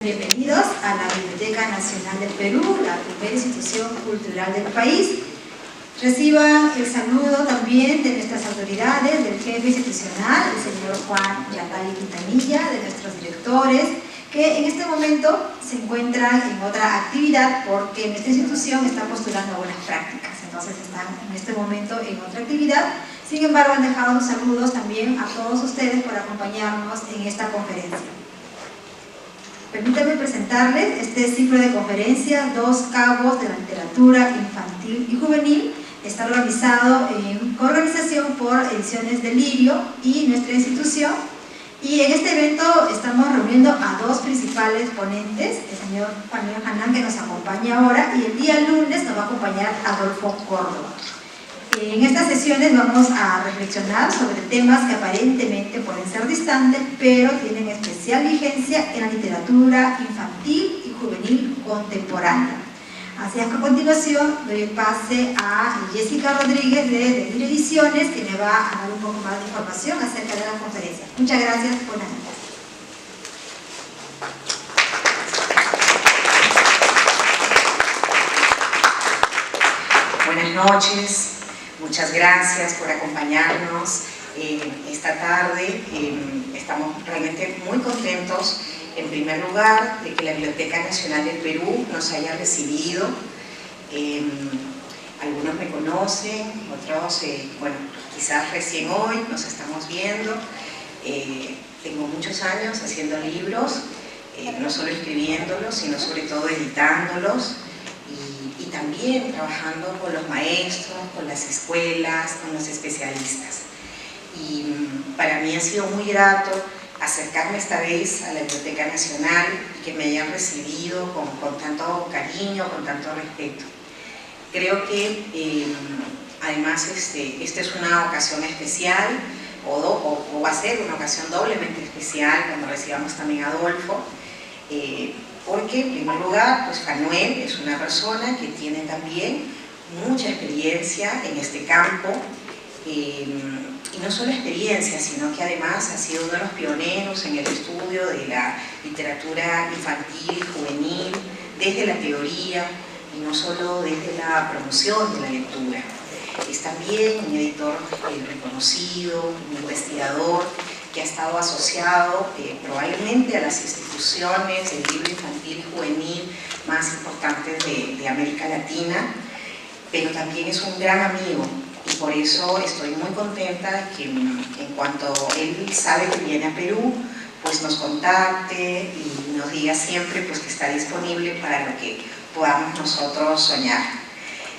Bienvenidos a la Biblioteca Nacional del Perú, la primera institución cultural del país. Reciban el saludo también de nuestras autoridades, del jefe institucional, el señor Juan Yandali Quintanilla, de nuestros directores, que en este momento se encuentran en otra actividad porque nuestra institución está postulando buenas prácticas, entonces están en este momento en otra actividad. Sin embargo, han dejado los saludos también a todos ustedes por acompañarnos en esta conferencia. Permítanme presentarles este ciclo de conferencias, Dos cabos de la literatura infantil y juvenil. Está organizado en coorganización por Ediciones Delirio y nuestra institución. Y en este evento estamos reuniendo a dos principales ponentes, el señor Juan Hanan, que nos acompaña ahora, y el día lunes nos va a acompañar Adolfo Córdoba. En estas sesiones vamos a reflexionar sobre temas que aparentemente pueden ser distantes, pero tienen especial vigencia en la literatura infantil y juvenil contemporánea. Así es que a continuación doy el pase a Jessica Rodríguez de Delirio Ediciones, que me va a dar un poco más de información acerca de la conferencia. Muchas gracias por la invitación. Buenas noches. Muchas gracias por acompañarnos esta tarde. Estamos realmente muy contentos, en primer lugar, de que la Biblioteca Nacional del Perú nos haya recibido. Algunos me conocen, otros, bueno, quizás recién hoy nos estamos viendo. Tengo muchos años haciendo libros, no solo escribiéndolos, sino sobre todo editándolos. Y también trabajando con los maestros, con las escuelas, con los especialistas. Y para mí ha sido muy grato acercarme esta vez a la Biblioteca Nacional y que me hayan recibido con tanto cariño, con tanto respeto. Creo que además esta es una ocasión especial, o va a ser una ocasión doblemente especial cuando recibamos también a Adolfo, porque en primer lugar, pues Fanuel es una persona que tiene también mucha experiencia en este campo, y no solo experiencia, sino que además ha sido uno de los pioneros en el estudio de la literatura infantil y juvenil, desde la teoría y no solo desde la promoción de la lectura. Es también un editor reconocido, un investigador, que ha estado asociado probablemente a las instituciones del libro infantil y juvenil más importantes de América Latina, pero también es un gran amigo y por eso estoy muy contenta que en cuanto él sabe que viene a Perú, pues nos contacte y nos diga siempre pues, que está disponible para lo que podamos nosotros soñar.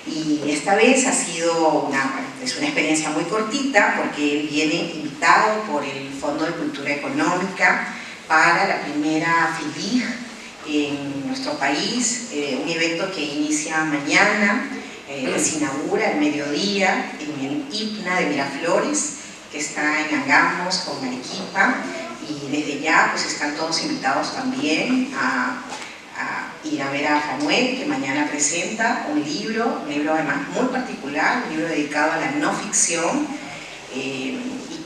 Y esta vez ha sido una experiencia muy cortita porque él viene invitado por el Fondo de Cultura Económica para la primera FILIG en nuestro país, un evento que inicia mañana, se inaugura al mediodía en el IPNA de Miraflores, que está en Angamos con Arequipa, y desde ya pues están todos invitados también a ir a ver a Fanuel, que mañana presenta un libro además muy particular, un libro dedicado a la no ficción, y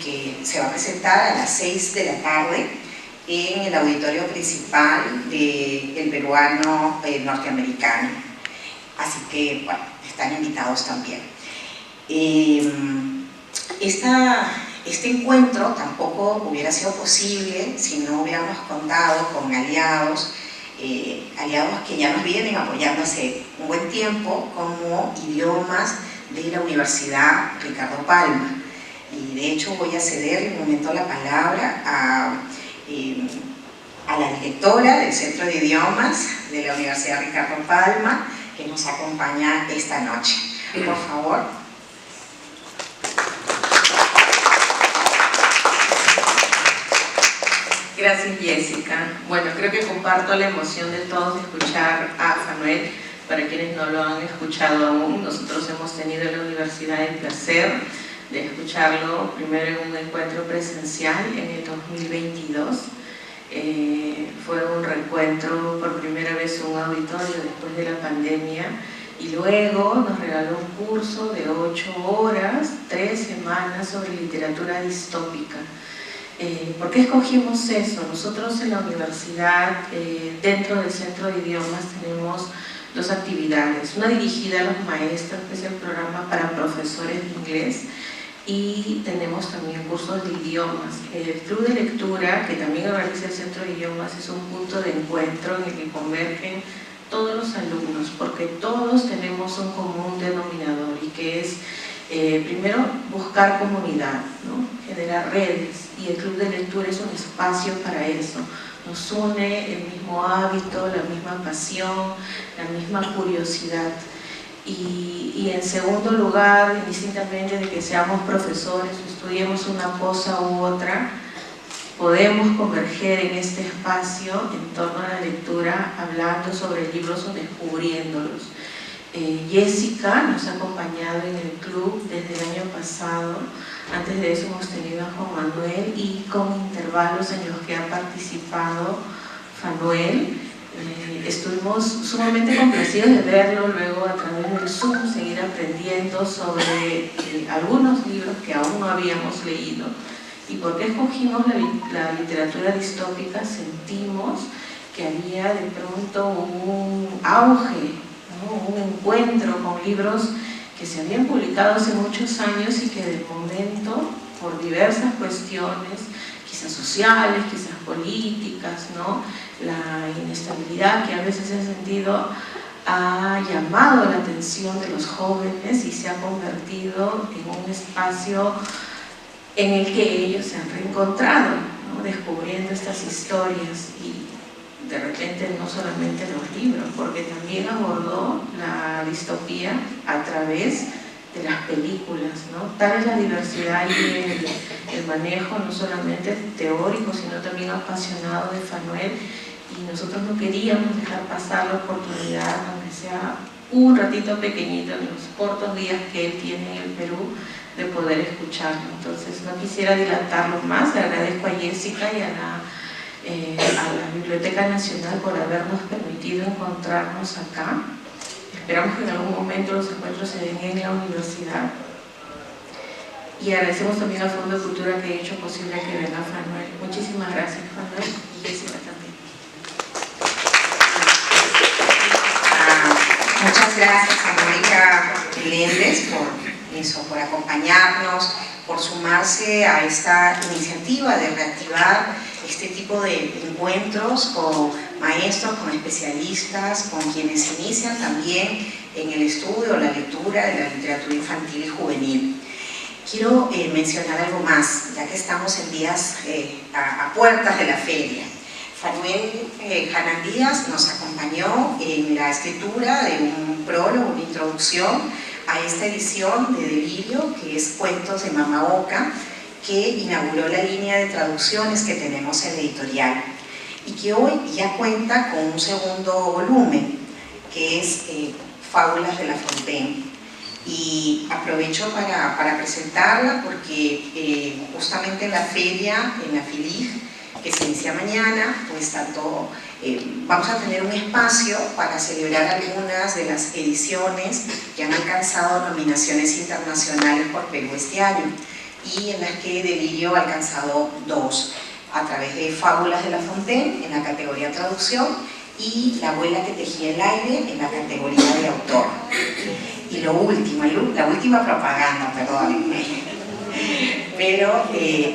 que se va a presentar a las 6 de la tarde en el auditorio principal del peruano norteamericano. Así que, bueno, están invitados también. Este encuentro tampoco hubiera sido posible si no hubiéramos contado con aliados que ya nos vienen apoyando hace un buen tiempo, como Idiomas de la Universidad Ricardo Palma. Y de hecho voy a ceder en un momento la palabra a la directora del Centro de Idiomas de la Universidad Ricardo Palma, que nos acompaña esta noche. Por favor. Gracias, Jessica. Bueno, creo que comparto la emoción de todos de escuchar a Fanuel. Para quienes no lo han escuchado aún, nosotros hemos tenido en la universidad el placer de escucharlo primero en un encuentro presencial en el 2022. Fue un reencuentro por primera vez en un auditorio después de la pandemia, y luego nos regaló un curso de 8 horas, 3 semanas sobre literatura distópica. ¿Por qué escogimos eso? Nosotros en la universidad, dentro del Centro de Idiomas, tenemos dos actividades. Una dirigida a los maestros, que es el programa para profesores de inglés, y tenemos también cursos de idiomas. El club de lectura, que también organiza el Centro de Idiomas, es un punto de encuentro en el que convergen todos los alumnos, porque todos tenemos un común denominador, y que es, primero, buscar comunidad, ¿no? Generar redes, y el club de lectura es un espacio para eso. Nos une el mismo hábito, la misma pasión, la misma curiosidad. Y en segundo lugar, indistintamente de que seamos profesores o estudiemos una cosa u otra, podemos converger en este espacio en torno a la lectura, hablando sobre libros o descubriéndolos. Jessica nos ha acompañado en el club desde el año pasado. Antes de eso hemos tenido a Juan Manuel, y con intervalos en los que ha participado Fanuel. Estuvimos sumamente complacidos de verlo luego a través del Zoom, seguir aprendiendo sobre algunos libros que aún no habíamos leído. ¿Y por qué escogimos la literatura distópica? Sentimos que había de pronto un auge, ¿no? Un encuentro con libros que se habían publicado hace muchos años y que de momento, por diversas cuestiones, quizás sociales, quizás políticas, ¿no? La inestabilidad que a veces he sentido ha llamado la atención de los jóvenes y se ha convertido en un espacio en el que ellos se han reencontrado, ¿no? Descubriendo estas historias, y de repente no solamente los libros, porque también abordó la distopía a través de las películas, ¿no? Tal es la diversidad y el manejo no solamente teórico, sino también apasionado de Fanuel, y nosotros no queríamos dejar pasar la oportunidad, aunque sea un ratito pequeñito en los cortos días que él tiene en el Perú, de poder escucharlo. Entonces no quisiera dilatarlo más. Le agradezco a Jessica y a la Biblioteca Nacional por habernos permitido encontrarnos acá. Esperamos que en algún momento los encuentros se den en la universidad, y agradecemos también al Fondo de Cultura que ha hecho posible que venga Fanuel. Muchísimas gracias, Fanuel, y Jessica también. Muchas gracias a Mónica Meléndez por acompañarnos, por sumarse a esta iniciativa de reactivar este tipo de encuentros con maestros, con especialistas, con quienes inician también en el estudio, la lectura de la literatura infantil y juvenil. Quiero mencionar algo más, ya que estamos en días a puertas de la feria. Fanuel Hanan Díaz nos acompañó en la escritura de un prólogo, una introducción a esta edición de Delirio, que es Cuentos de Mama Oca, que inauguró la línea de traducciones que tenemos en la editorial, y que hoy ya cuenta con un segundo volumen, que es Fábulas de La Fontaine. Y aprovecho para presentarla porque justamente en la feria, en la FILIG, que se inicia mañana, pues vamos a tener un espacio para celebrar algunas de las ediciones que han alcanzado nominaciones internacionales por Perú este año, y en las que Delirio ha alcanzado 2, a través de Fábulas de La Fontaine en la categoría traducción, y La abuela que tejía el aire en la categoría de autor. Y lo último, la última propaganda, perdónenme, pero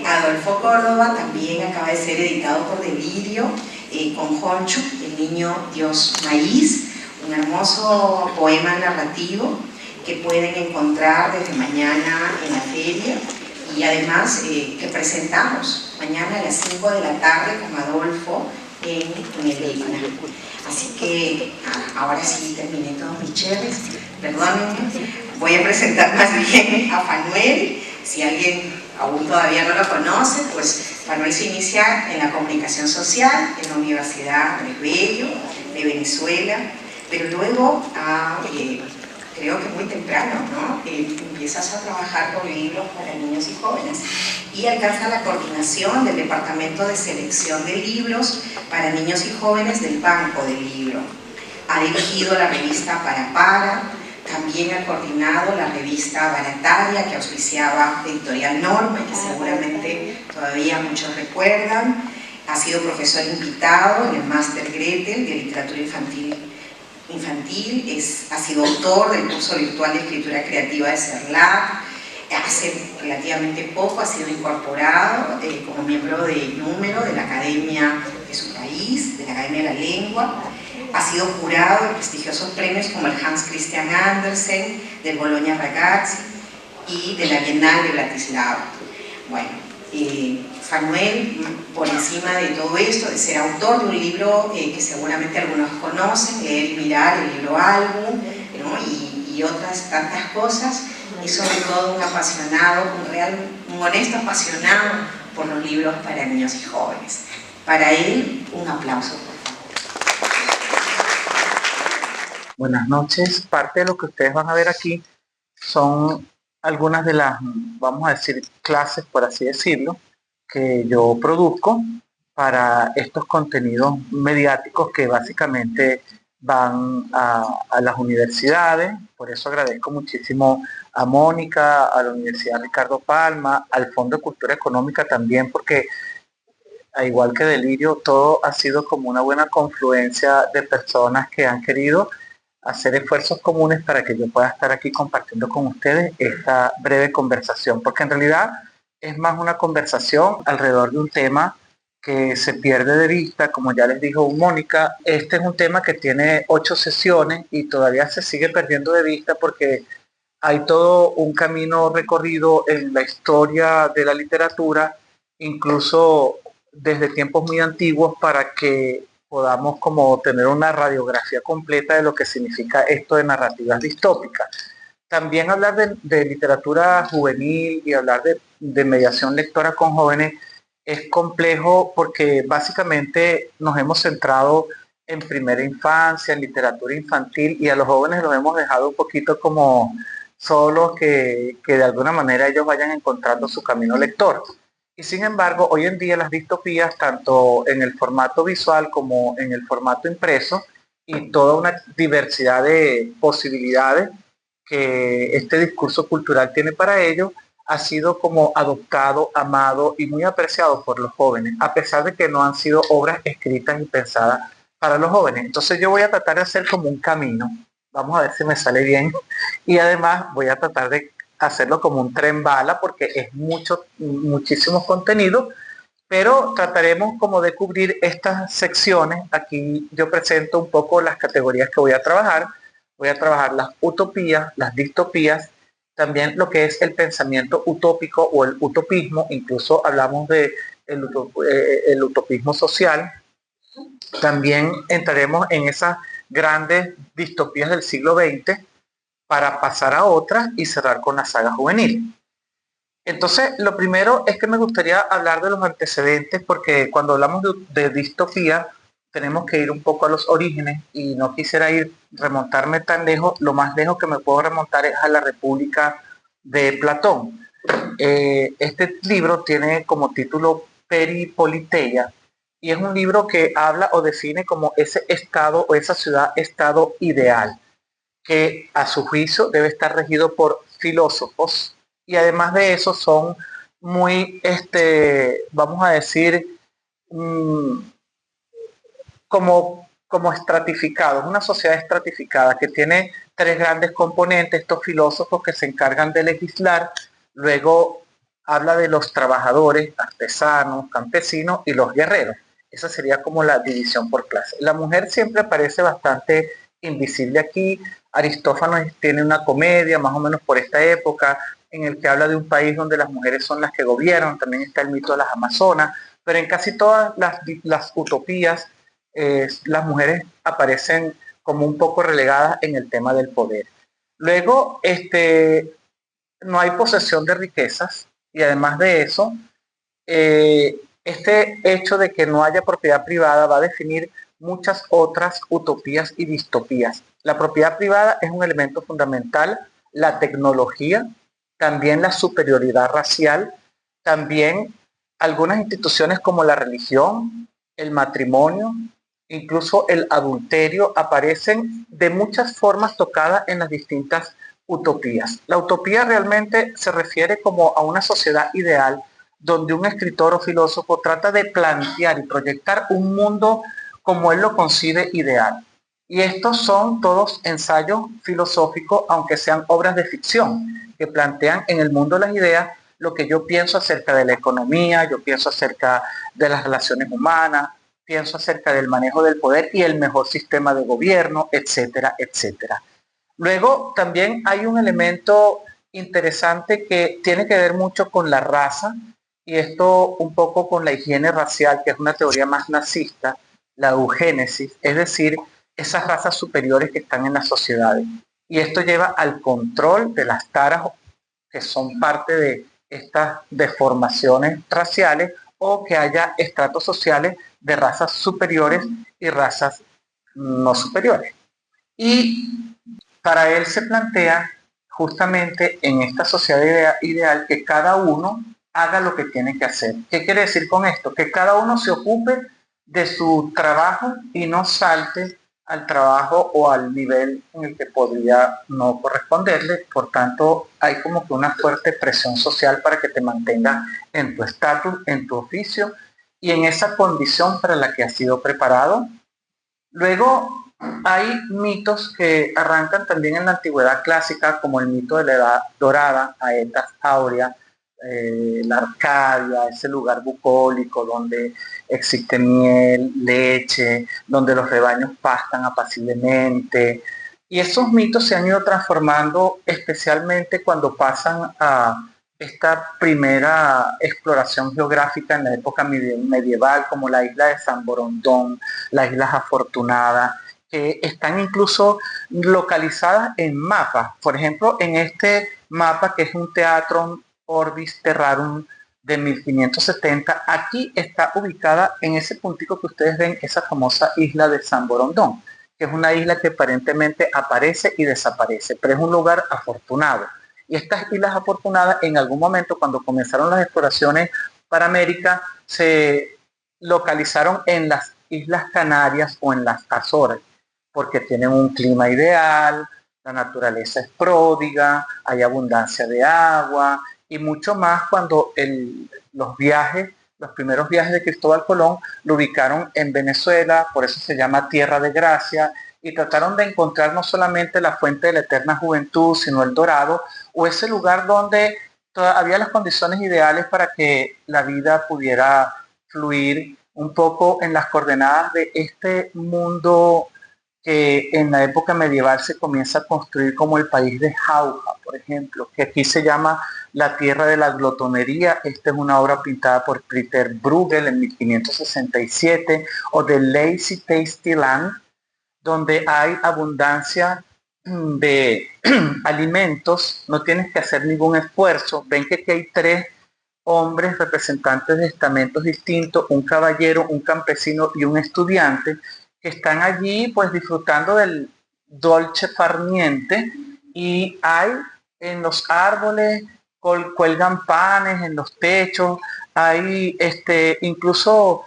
Adolfo Córdoba también acaba de ser editado por Delirio, con Honchu, el niño Dios Maíz, un hermoso poema narrativo que pueden encontrar desde mañana en la feria, y además que presentamos mañana a las 5 de la tarde con Adolfo en el ICNA. Así que ahora sí terminé todos mis cherries, perdónenme. Voy a presentar más bien a Fanuel. Si alguien aún todavía no lo conoce, pues Fanuel se inicia en la comunicación social en la Universidad Andrés Bello de Venezuela, pero luego, creo que muy temprano, ¿no? Empiezas a trabajar con libros para niños y jóvenes, y alcanza la coordinación del Departamento de Selección de Libros para Niños y Jóvenes del Banco del Libro. Ha dirigido la revista Para, También ha coordinado la revista Barataria, que auspiciaba Editorial Norma y que seguramente todavía muchos recuerdan. Ha sido profesor invitado en el Máster Gretel de Literatura Infantil. Ha sido autor del curso virtual de escritura creativa de CERLAC. Hace relativamente poco ha sido incorporado como miembro de número de la academia de su país, de la Academia de la Lengua. Ha sido jurado de prestigiosos premios como el Hans Christian Andersen, del Bologna Ragazzi y de la Bienal de Bratislava. Bueno, Fanuel, por encima de todo esto, de ser autor de un libro que seguramente algunos conocen, Leer y Mirar, el libro Álbum, ¿no? y otras tantas cosas, y sobre todo un apasionado, un honesto apasionado por los libros para niños y jóvenes. Para él, un aplauso, por favor. Buenas noches. Parte de lo que ustedes van a ver aquí son algunas de las, vamos a decir, clases, por así decirlo, que yo produzco para estos contenidos mediáticos que básicamente van a las universidades. Por eso agradezco muchísimo a Mónica, a la Universidad Ricardo Palma, al Fondo de Cultura Económica también, porque al igual que Delirio, todo ha sido como una buena confluencia de personas que han querido hacer esfuerzos comunes para que yo pueda estar aquí compartiendo con ustedes esta breve conversación, porque en realidad es más una conversación alrededor de un tema que se pierde de vista. Como ya les dijo Mónica, este es un tema que tiene 8 sesiones y todavía se sigue perdiendo de vista porque hay todo un camino recorrido en la historia de la literatura, incluso desde tiempos muy antiguos, para que podamos como tener una radiografía completa de lo que significa esto de narrativas distópicas. También hablar de literatura juvenil y hablar de mediación lectora con jóvenes es complejo porque básicamente nos hemos centrado en primera infancia, en literatura infantil, y a los jóvenes los hemos dejado un poquito como solos, que de alguna manera ellos vayan encontrando su camino lector. Y sin embargo, hoy en día las distopías, tanto en el formato visual como en el formato impreso, y toda una diversidad de posibilidades que este discurso cultural tiene para ellos, ha sido como adoptado, amado y muy apreciado por los jóvenes, a pesar de que no han sido obras escritas y pensadas para los jóvenes. Entonces yo voy a tratar de hacer como un camino, vamos a ver si me sale bien, y además voy a tratar de hacerlo como un tren bala porque es muchísimo contenido, pero trataremos como de cubrir estas secciones. Aquí yo presento un poco las categorías que voy a trabajar. Voy a trabajar las utopías, las distopías, también lo que es el pensamiento utópico o el utopismo, incluso hablamos de el utopismo social. También entraremos en esas grandes distopías del siglo XX para pasar a otras y cerrar con la saga juvenil. Entonces, lo primero es que me gustaría hablar de los antecedentes, porque cuando hablamos de distopía tenemos que ir un poco a los orígenes y no quisiera remontarme tan lejos. Lo más lejos que me puedo remontar es a la República de Platón. Este libro tiene como título Peripoliteia y es un libro que habla o define como ese estado o esa ciudad-estado ideal, que a su juicio debe estar regido por filósofos, y además de eso son muy, vamos a decir, como estratificados, una sociedad estratificada que tiene 3 grandes componentes: estos filósofos que se encargan de legislar, luego habla de los trabajadores, artesanos, campesinos y los guerreros. Esa sería como la división por clase. La mujer siempre parece bastante invisible aquí. Aristófanes tiene una comedia más o menos por esta época en el que habla de un país donde las mujeres son las que gobiernan. También está el mito de las amazonas, pero en casi todas las utopías las mujeres aparecen como un poco relegadas en el tema del poder. Luego, no hay posesión de riquezas, y además de eso, este hecho de que no haya propiedad privada va a definir muchas otras utopías y distopías. La propiedad privada es un elemento fundamental, la tecnología, también la superioridad racial, también algunas instituciones como la religión, el matrimonio incluso el adulterio, aparecen de muchas formas tocadas en las distintas utopías. La utopía realmente se refiere como a una sociedad ideal donde un escritor o filósofo trata de plantear y proyectar un mundo como él lo concibe ideal. Y estos son todos ensayos filosóficos, aunque sean obras de ficción, que plantean en el mundo de las ideas lo que yo pienso acerca de la economía, yo pienso acerca de las relaciones humanas, pienso acerca del manejo del poder y el mejor sistema de gobierno, etcétera, etcétera. Luego también hay un elemento interesante que tiene que ver mucho con la raza y esto un poco con la higiene racial, que es una teoría más nazista, la eugénesis, es decir, esas razas superiores que están en las sociedades. Y esto lleva al control de las taras que son parte de estas deformaciones raciales o que haya estratos sociales de razas superiores y razas no superiores. Y para él se plantea justamente en esta sociedad ideal que cada uno haga lo que tiene que hacer. ¿Qué quiere decir con esto? Que cada uno se ocupe de su trabajo y no salte al trabajo o al nivel en el que podría no corresponderle. Por tanto, hay como que una fuerte presión social para que te mantengas en tu estatus, en tu oficio y en esa condición para la que has sido preparado. Luego hay mitos que arrancan también en la antigüedad clásica, como el mito de la Edad Dorada, Aetas Aurea, la Arcadia, ese lugar bucólico donde existe miel, leche, donde los rebaños pastan apaciblemente. Y esos mitos se han ido transformando especialmente cuando pasan a esta primera exploración geográfica en la época medieval, como la isla de San Borondón, las Islas Afortunadas, que están incluso localizadas en mapas. Por ejemplo, en este mapa que es un teatro Orbis Terrarum de 1570, aquí está ubicada en ese puntico que ustedes ven, esa famosa isla de San Borondón, que es una isla que aparentemente aparece y desaparece, pero es un lugar afortunado. Y estas islas afortunadas, en algún momento, cuando comenzaron las exploraciones para América, se localizaron en las Islas Canarias o en las Azores, porque tienen un clima ideal, la naturaleza es pródiga, hay abundancia de agua y mucho más cuando los primeros viajes de Cristóbal Colón lo ubicaron en Venezuela, por eso se llama Tierra de Gracia, y trataron de encontrar no solamente la fuente de la eterna juventud, sino el Dorado, o ese lugar donde había las condiciones ideales para que la vida pudiera fluir un poco en las coordenadas de este mundo que en la época medieval se comienza a construir como el país de Jauja, por ejemplo, que aquí se llama la tierra de la glotonería. Esta es una obra pintada por Peter Bruegel en 1567, o de Lazy Tasty Land, donde hay abundancia de alimentos, no tienes que hacer ningún esfuerzo. Ven que aquí hay 3 hombres representantes de estamentos distintos, un caballero, un campesino y un estudiante, que están allí pues disfrutando del dolce far niente, y hay en los árboles, cuelgan panes en los techos, hay incluso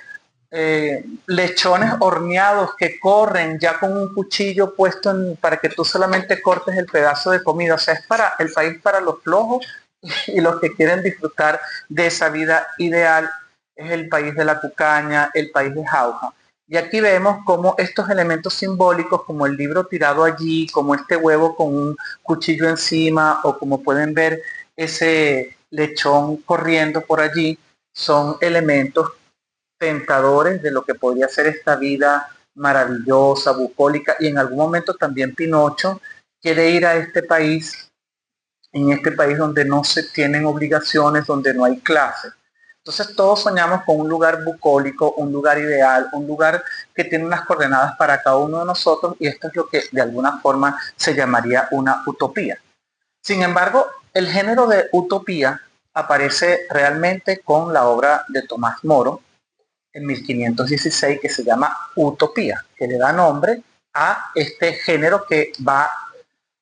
lechones horneados que corren ya con un cuchillo puesto para que tú solamente cortes el pedazo de comida. O sea, es para el país para los flojos y los que quieren disfrutar de esa vida ideal. Es el país de la cucaña, el país de Jauja. Y aquí vemos cómo estos elementos simbólicos, como el libro tirado allí, como este huevo con un cuchillo encima, o como pueden ver ese lechón corriendo por allí, son elementos tentadores de lo que podría ser esta vida maravillosa, bucólica. Y en algún momento también Pinocho quiere ir a este país, en este país donde no se tienen obligaciones, donde no hay clases. Entonces todos soñamos con un lugar bucólico, un lugar ideal, un lugar que tiene unas coordenadas para cada uno de nosotros, y esto es lo que de alguna forma se llamaría una utopía. Sin embargo, el género de utopía aparece realmente con la obra de Tomás Moro en 1516, que se llama Utopía, que le da nombre a este género que va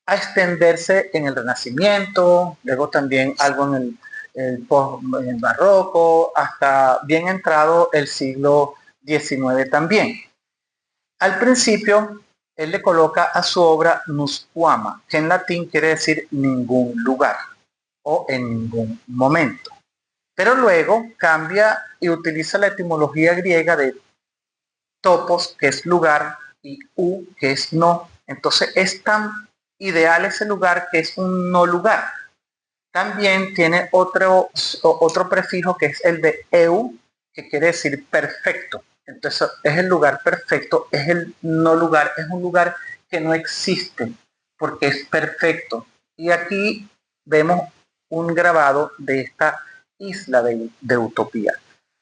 a extenderse en el Renacimiento, luego también algo en el barroco, hasta bien entrado el siglo XIX también. Al principio, él le coloca a su obra nusquama, que en latín quiere decir ningún lugar o en ningún momento. Pero luego cambia y utiliza la etimología griega de topos, que es lugar, y que es no. Entonces es tan ideal ese lugar que es un no lugar. También tiene otro prefijo que es el de eu, que quiere decir perfecto. Entonces es el lugar perfecto, es el no lugar, es un lugar que no existe porque es perfecto. Y aquí vemos un grabado de esta isla de Utopía.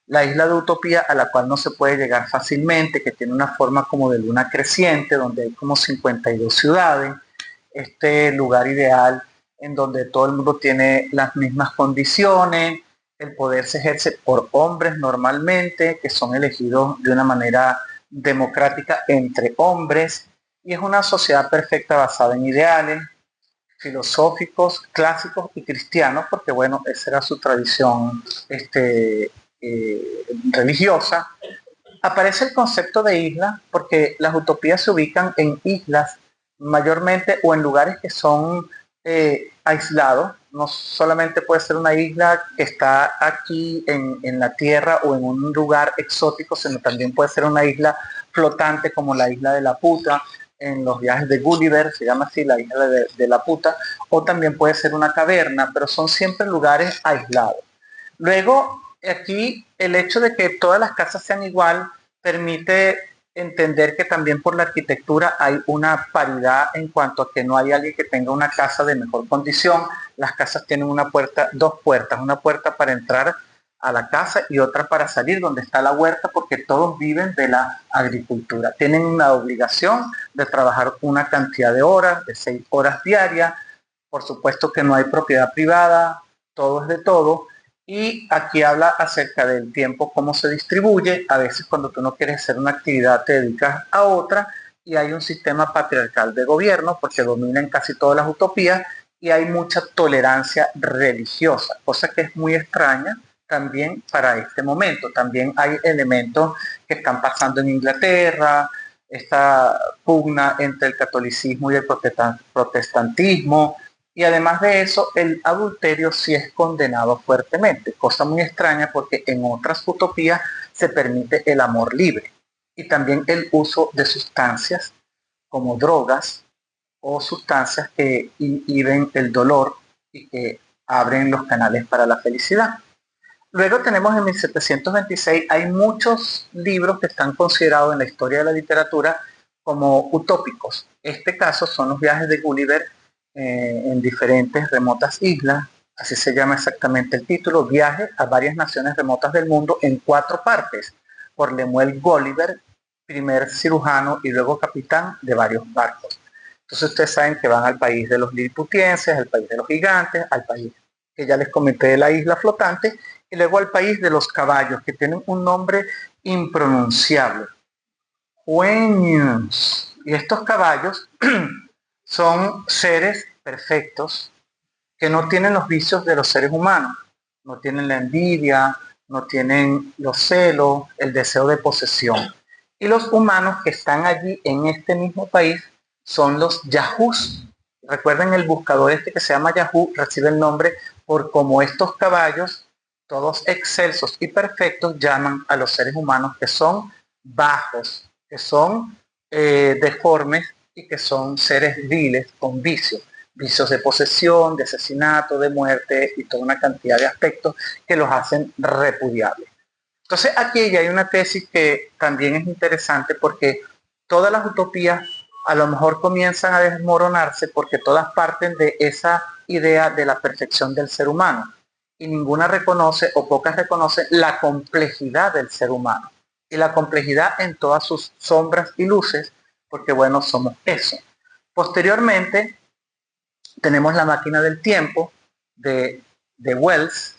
La isla de Utopía, a la cual no se puede llegar fácilmente, que tiene una forma como de luna creciente, donde hay como 52 ciudades, este lugar ideal en donde todo el mundo tiene las mismas condiciones, el poder se ejerce por hombres normalmente, que son elegidos de una manera democrática entre hombres, y es una sociedad perfecta basada en ideales filosóficos, clásicos y cristianos, porque bueno, esa era su tradición religiosa. Aparece el concepto de isla porque las utopías se ubican en islas mayormente o en lugares que son aislados. No solamente puede ser una isla que está aquí en la tierra o en un lugar exótico, sino también puede ser una isla flotante como la isla de la Puta en los viajes de Gulliver, se llama así la isla de la Puta, o también puede ser una caverna, pero son siempre lugares aislados. Luego, aquí el hecho de que todas las casas sean igual permite entender que también por la arquitectura hay una paridad en cuanto a que no hay alguien que tenga una casa de mejor condición. Las casas tienen dos puertas, una puerta para entrar a la casa y otra para salir donde está la huerta, porque todos viven de la agricultura. Tienen una obligación de trabajar una cantidad de horas, de 6 horas diarias. Por supuesto que no hay propiedad privada, todo es de todo. Y aquí habla acerca del tiempo, cómo se distribuye. A veces cuando tú no quieres hacer una actividad te dedicas a otra, y hay un sistema patriarcal de gobierno porque dominan casi todas las utopías y hay mucha tolerancia religiosa, cosa que es muy extraña también para este momento. También hay elementos que están pasando en Inglaterra, esta pugna entre el catolicismo y el protestantismo. Y además de eso, el adulterio sí es condenado fuertemente, cosa muy extraña porque en otras utopías se permite el amor libre y también el uso de sustancias como drogas o sustancias que inhiben el dolor y que abren los canales para la felicidad. Luego tenemos en 1726, hay muchos libros que están considerados en la historia de la literatura como utópicos. Este caso son los viajes de Gulliver en diferentes remotas islas, así se llama exactamente el título, Viaje a varias naciones remotas del mundo en 4 partes, por Lemuel Gulliver, primer cirujano y luego capitán de varios barcos. Entonces ustedes saben que van al país de los liliputienses, al país de los gigantes, al país que ya les comenté de la isla flotante, y luego al país de los caballos, que tienen un nombre impronunciable. Hueños. Y estos caballos son seres perfectos que no tienen los vicios de los seres humanos. No tienen la envidia, no tienen los celos, el deseo de posesión. Y los humanos que están allí en este mismo país son los Yahoos. Recuerden, el buscador este que se llama Yahoo recibe el nombre por como estos caballos, todos excelsos y perfectos, llaman a los seres humanos que son bajos, que son deformes y que son seres viles con vicios de posesión, de asesinato, de muerte y toda una cantidad de aspectos que los hacen repudiables. Entonces aquí ya hay una tesis que también es interesante porque todas las utopías a lo mejor comienzan a desmoronarse porque todas parten de esa idea de la perfección del ser humano y ninguna reconoce o pocas reconocen la complejidad del ser humano y la complejidad en todas sus sombras y luces, porque bueno, somos eso. Posteriormente tenemos La máquina del tiempo de Wells,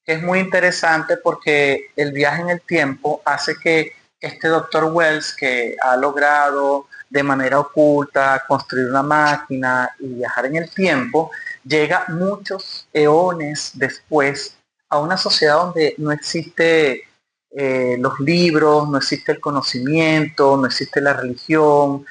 que es muy interesante porque el viaje en el tiempo hace que este doctor Wells, que ha logrado de manera oculta construir una máquina y viajar en el tiempo, llega muchos eones después a una sociedad donde no existe los libros, no existe el conocimiento, no existe la religión.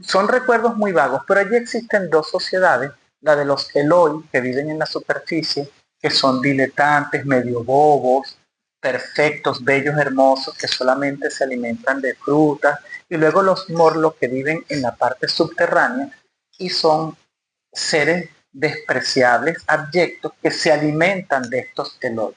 Son recuerdos muy vagos, pero allí existen dos sociedades, la de los Eloi, que viven en la superficie, que son diletantes, medio bobos, perfectos, bellos, hermosos, que solamente se alimentan de frutas, y luego los Morlos, que viven en la parte subterránea y son seres despreciables, abyectos, que se alimentan de estos Eloi.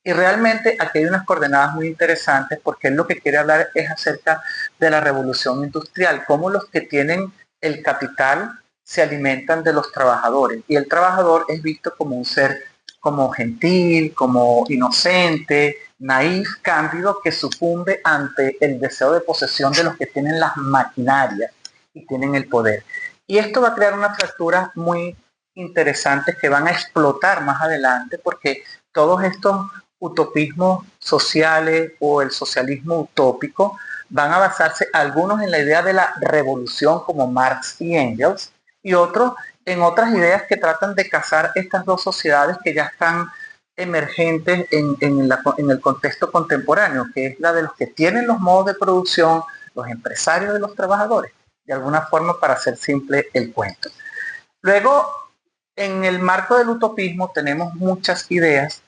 Y realmente aquí hay unas coordenadas muy interesantes porque él lo que quiere hablar es acerca de la revolución industrial, cómo los que tienen el capital se alimentan de los trabajadores. Y el trabajador es visto como un ser como gentil, como inocente, naif, cándido, que sucumbe ante el deseo de posesión de los que tienen las maquinarias y tienen el poder. Y esto va a crear unas fracturas muy interesantes que van a explotar más adelante porque todos estos utopismos sociales o el socialismo utópico van a basarse algunos en la idea de la revolución como Marx y Engels y otros en otras ideas que tratan de casar estas dos sociedades que ya están emergentes en el contexto contemporáneo, que es la de los que tienen los modos de producción, los empresarios de los trabajadores, de alguna forma para hacer simple el cuento. Luego, en el marco del utopismo tenemos muchas ideas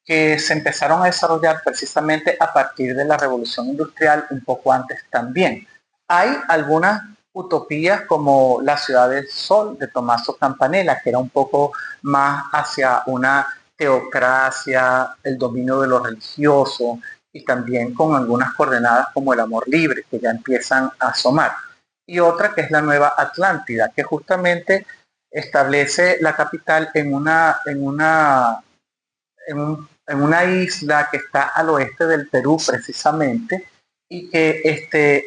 que se empezaron a desarrollar precisamente a partir de la revolución industrial, un poco antes también. Hay algunas utopías como la ciudad del sol de Tommaso Campanella, que era un poco más hacia una teocracia, el dominio de lo religioso y también con algunas coordenadas como el amor libre que ya empiezan a asomar. Y otra que es la Nueva Atlántida, que justamente establece la capital en una isla que está al oeste del Perú precisamente y que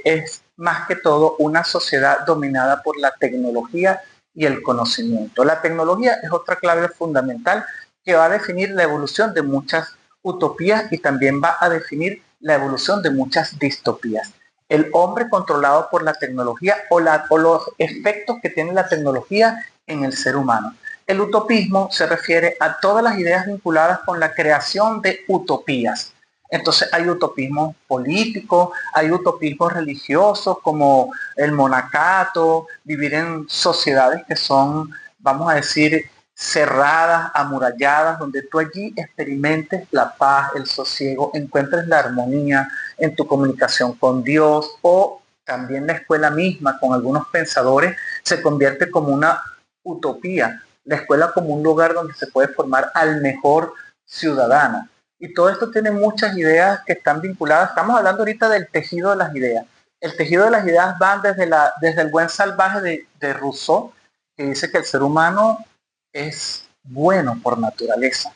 es más que todo una sociedad dominada por la tecnología y el conocimiento. La tecnología es otra clave fundamental que va a definir la evolución de muchas utopías y también va a definir la evolución de muchas distopías. El hombre controlado por la tecnología o los efectos que tiene la tecnología en el ser humano. El utopismo se refiere a todas las ideas vinculadas con la creación de utopías. Entonces hay utopismo político, hay utopismos religiosos como el monacato, vivir en sociedades que son, vamos a decir, cerradas, amuralladas, donde tú allí experimentes la paz, el sosiego, encuentres la armonía en tu comunicación con Dios, o también la escuela misma con algunos pensadores se convierte como una utopía, la escuela como un lugar donde se puede formar al mejor ciudadano. Y todo esto tiene muchas ideas que están vinculadas. Estamos hablando ahorita del tejido de las ideas. El tejido de las ideas van desde el buen salvaje de Rousseau, que dice que el ser humano es bueno por naturaleza.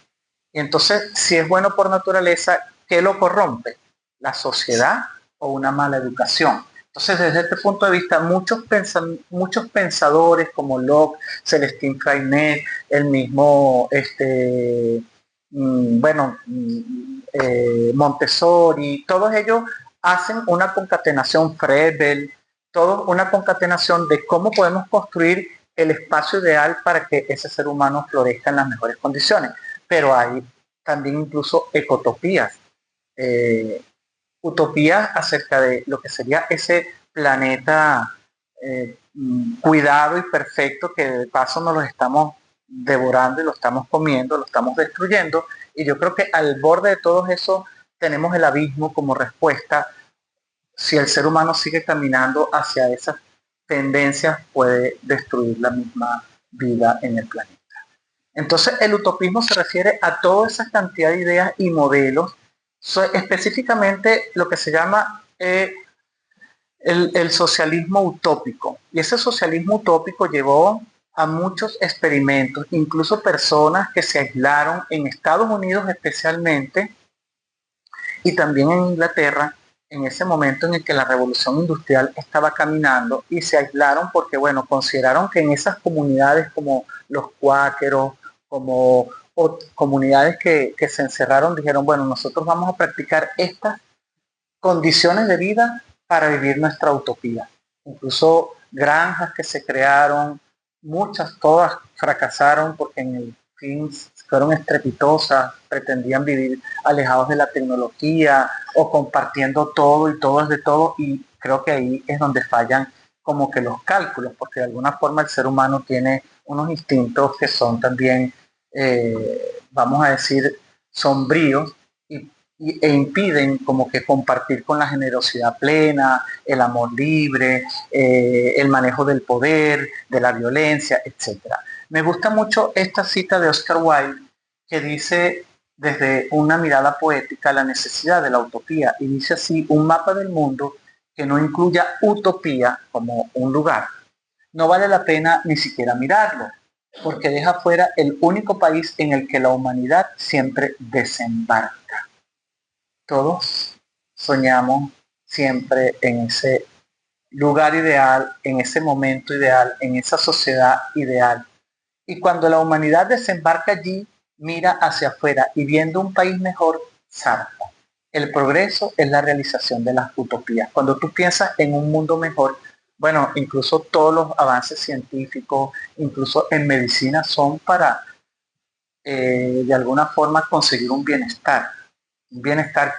Y entonces, si es bueno por naturaleza, ¿qué lo corrompe? ¿La sociedad o una mala educación? Entonces, desde este punto de vista, muchos pensadores como Locke, Celestín Freinet, el mismo Montessori, todos ellos hacen una concatenación, Froebel, todos una concatenación de cómo podemos construir el espacio ideal para que ese ser humano florezca en las mejores condiciones. Pero hay también incluso ecotopías, utopías acerca de lo que sería ese planeta cuidado y perfecto que de paso nos lo estamos devorando y lo estamos comiendo, lo estamos destruyendo. Y yo creo que al borde de todo eso tenemos el abismo como respuesta. Si el ser humano sigue caminando hacia esas tendencias, puede destruir la misma vida en el planeta. Entonces el utopismo se refiere a toda esa cantidad de ideas y modelos, específicamente lo que se llama el socialismo utópico. Y ese socialismo utópico llevó a muchos experimentos, incluso personas que se aislaron en Estados Unidos especialmente y también en Inglaterra, en ese momento en el que la revolución industrial estaba caminando, y se aislaron porque, bueno, consideraron que en esas comunidades como los cuáqueros, como comunidades que se encerraron, dijeron, bueno, nosotros vamos a practicar estas condiciones de vida para vivir nuestra utopía. Incluso granjas que se crearon, muchas, todas fracasaron porque en el fin, fueron estrepitosas, pretendían vivir alejados de la tecnología o compartiendo todo y todo es de todo, y creo que ahí es donde fallan como que los cálculos, porque de alguna forma el ser humano tiene unos instintos que son también, vamos a decir, sombríos e impiden como que compartir con la generosidad plena, el amor libre, el manejo del poder, de la violencia, etcétera. Me gusta mucho esta cita de Oscar Wilde que dice desde una mirada poética la necesidad de la utopía, y dice así: un mapa del mundo que no incluya utopía como un lugar no vale la pena ni siquiera mirarlo, porque deja fuera el único país en el que la humanidad siempre desembarca. Todos soñamos siempre en ese lugar ideal, en ese momento ideal, en esa sociedad ideal. Y cuando la humanidad desembarca allí, mira hacia afuera y viendo un país mejor, zarpa. El progreso es la realización de las utopías. Cuando tú piensas en un mundo mejor, bueno, incluso todos los avances científicos, incluso en medicina, son para de alguna forma conseguir un bienestar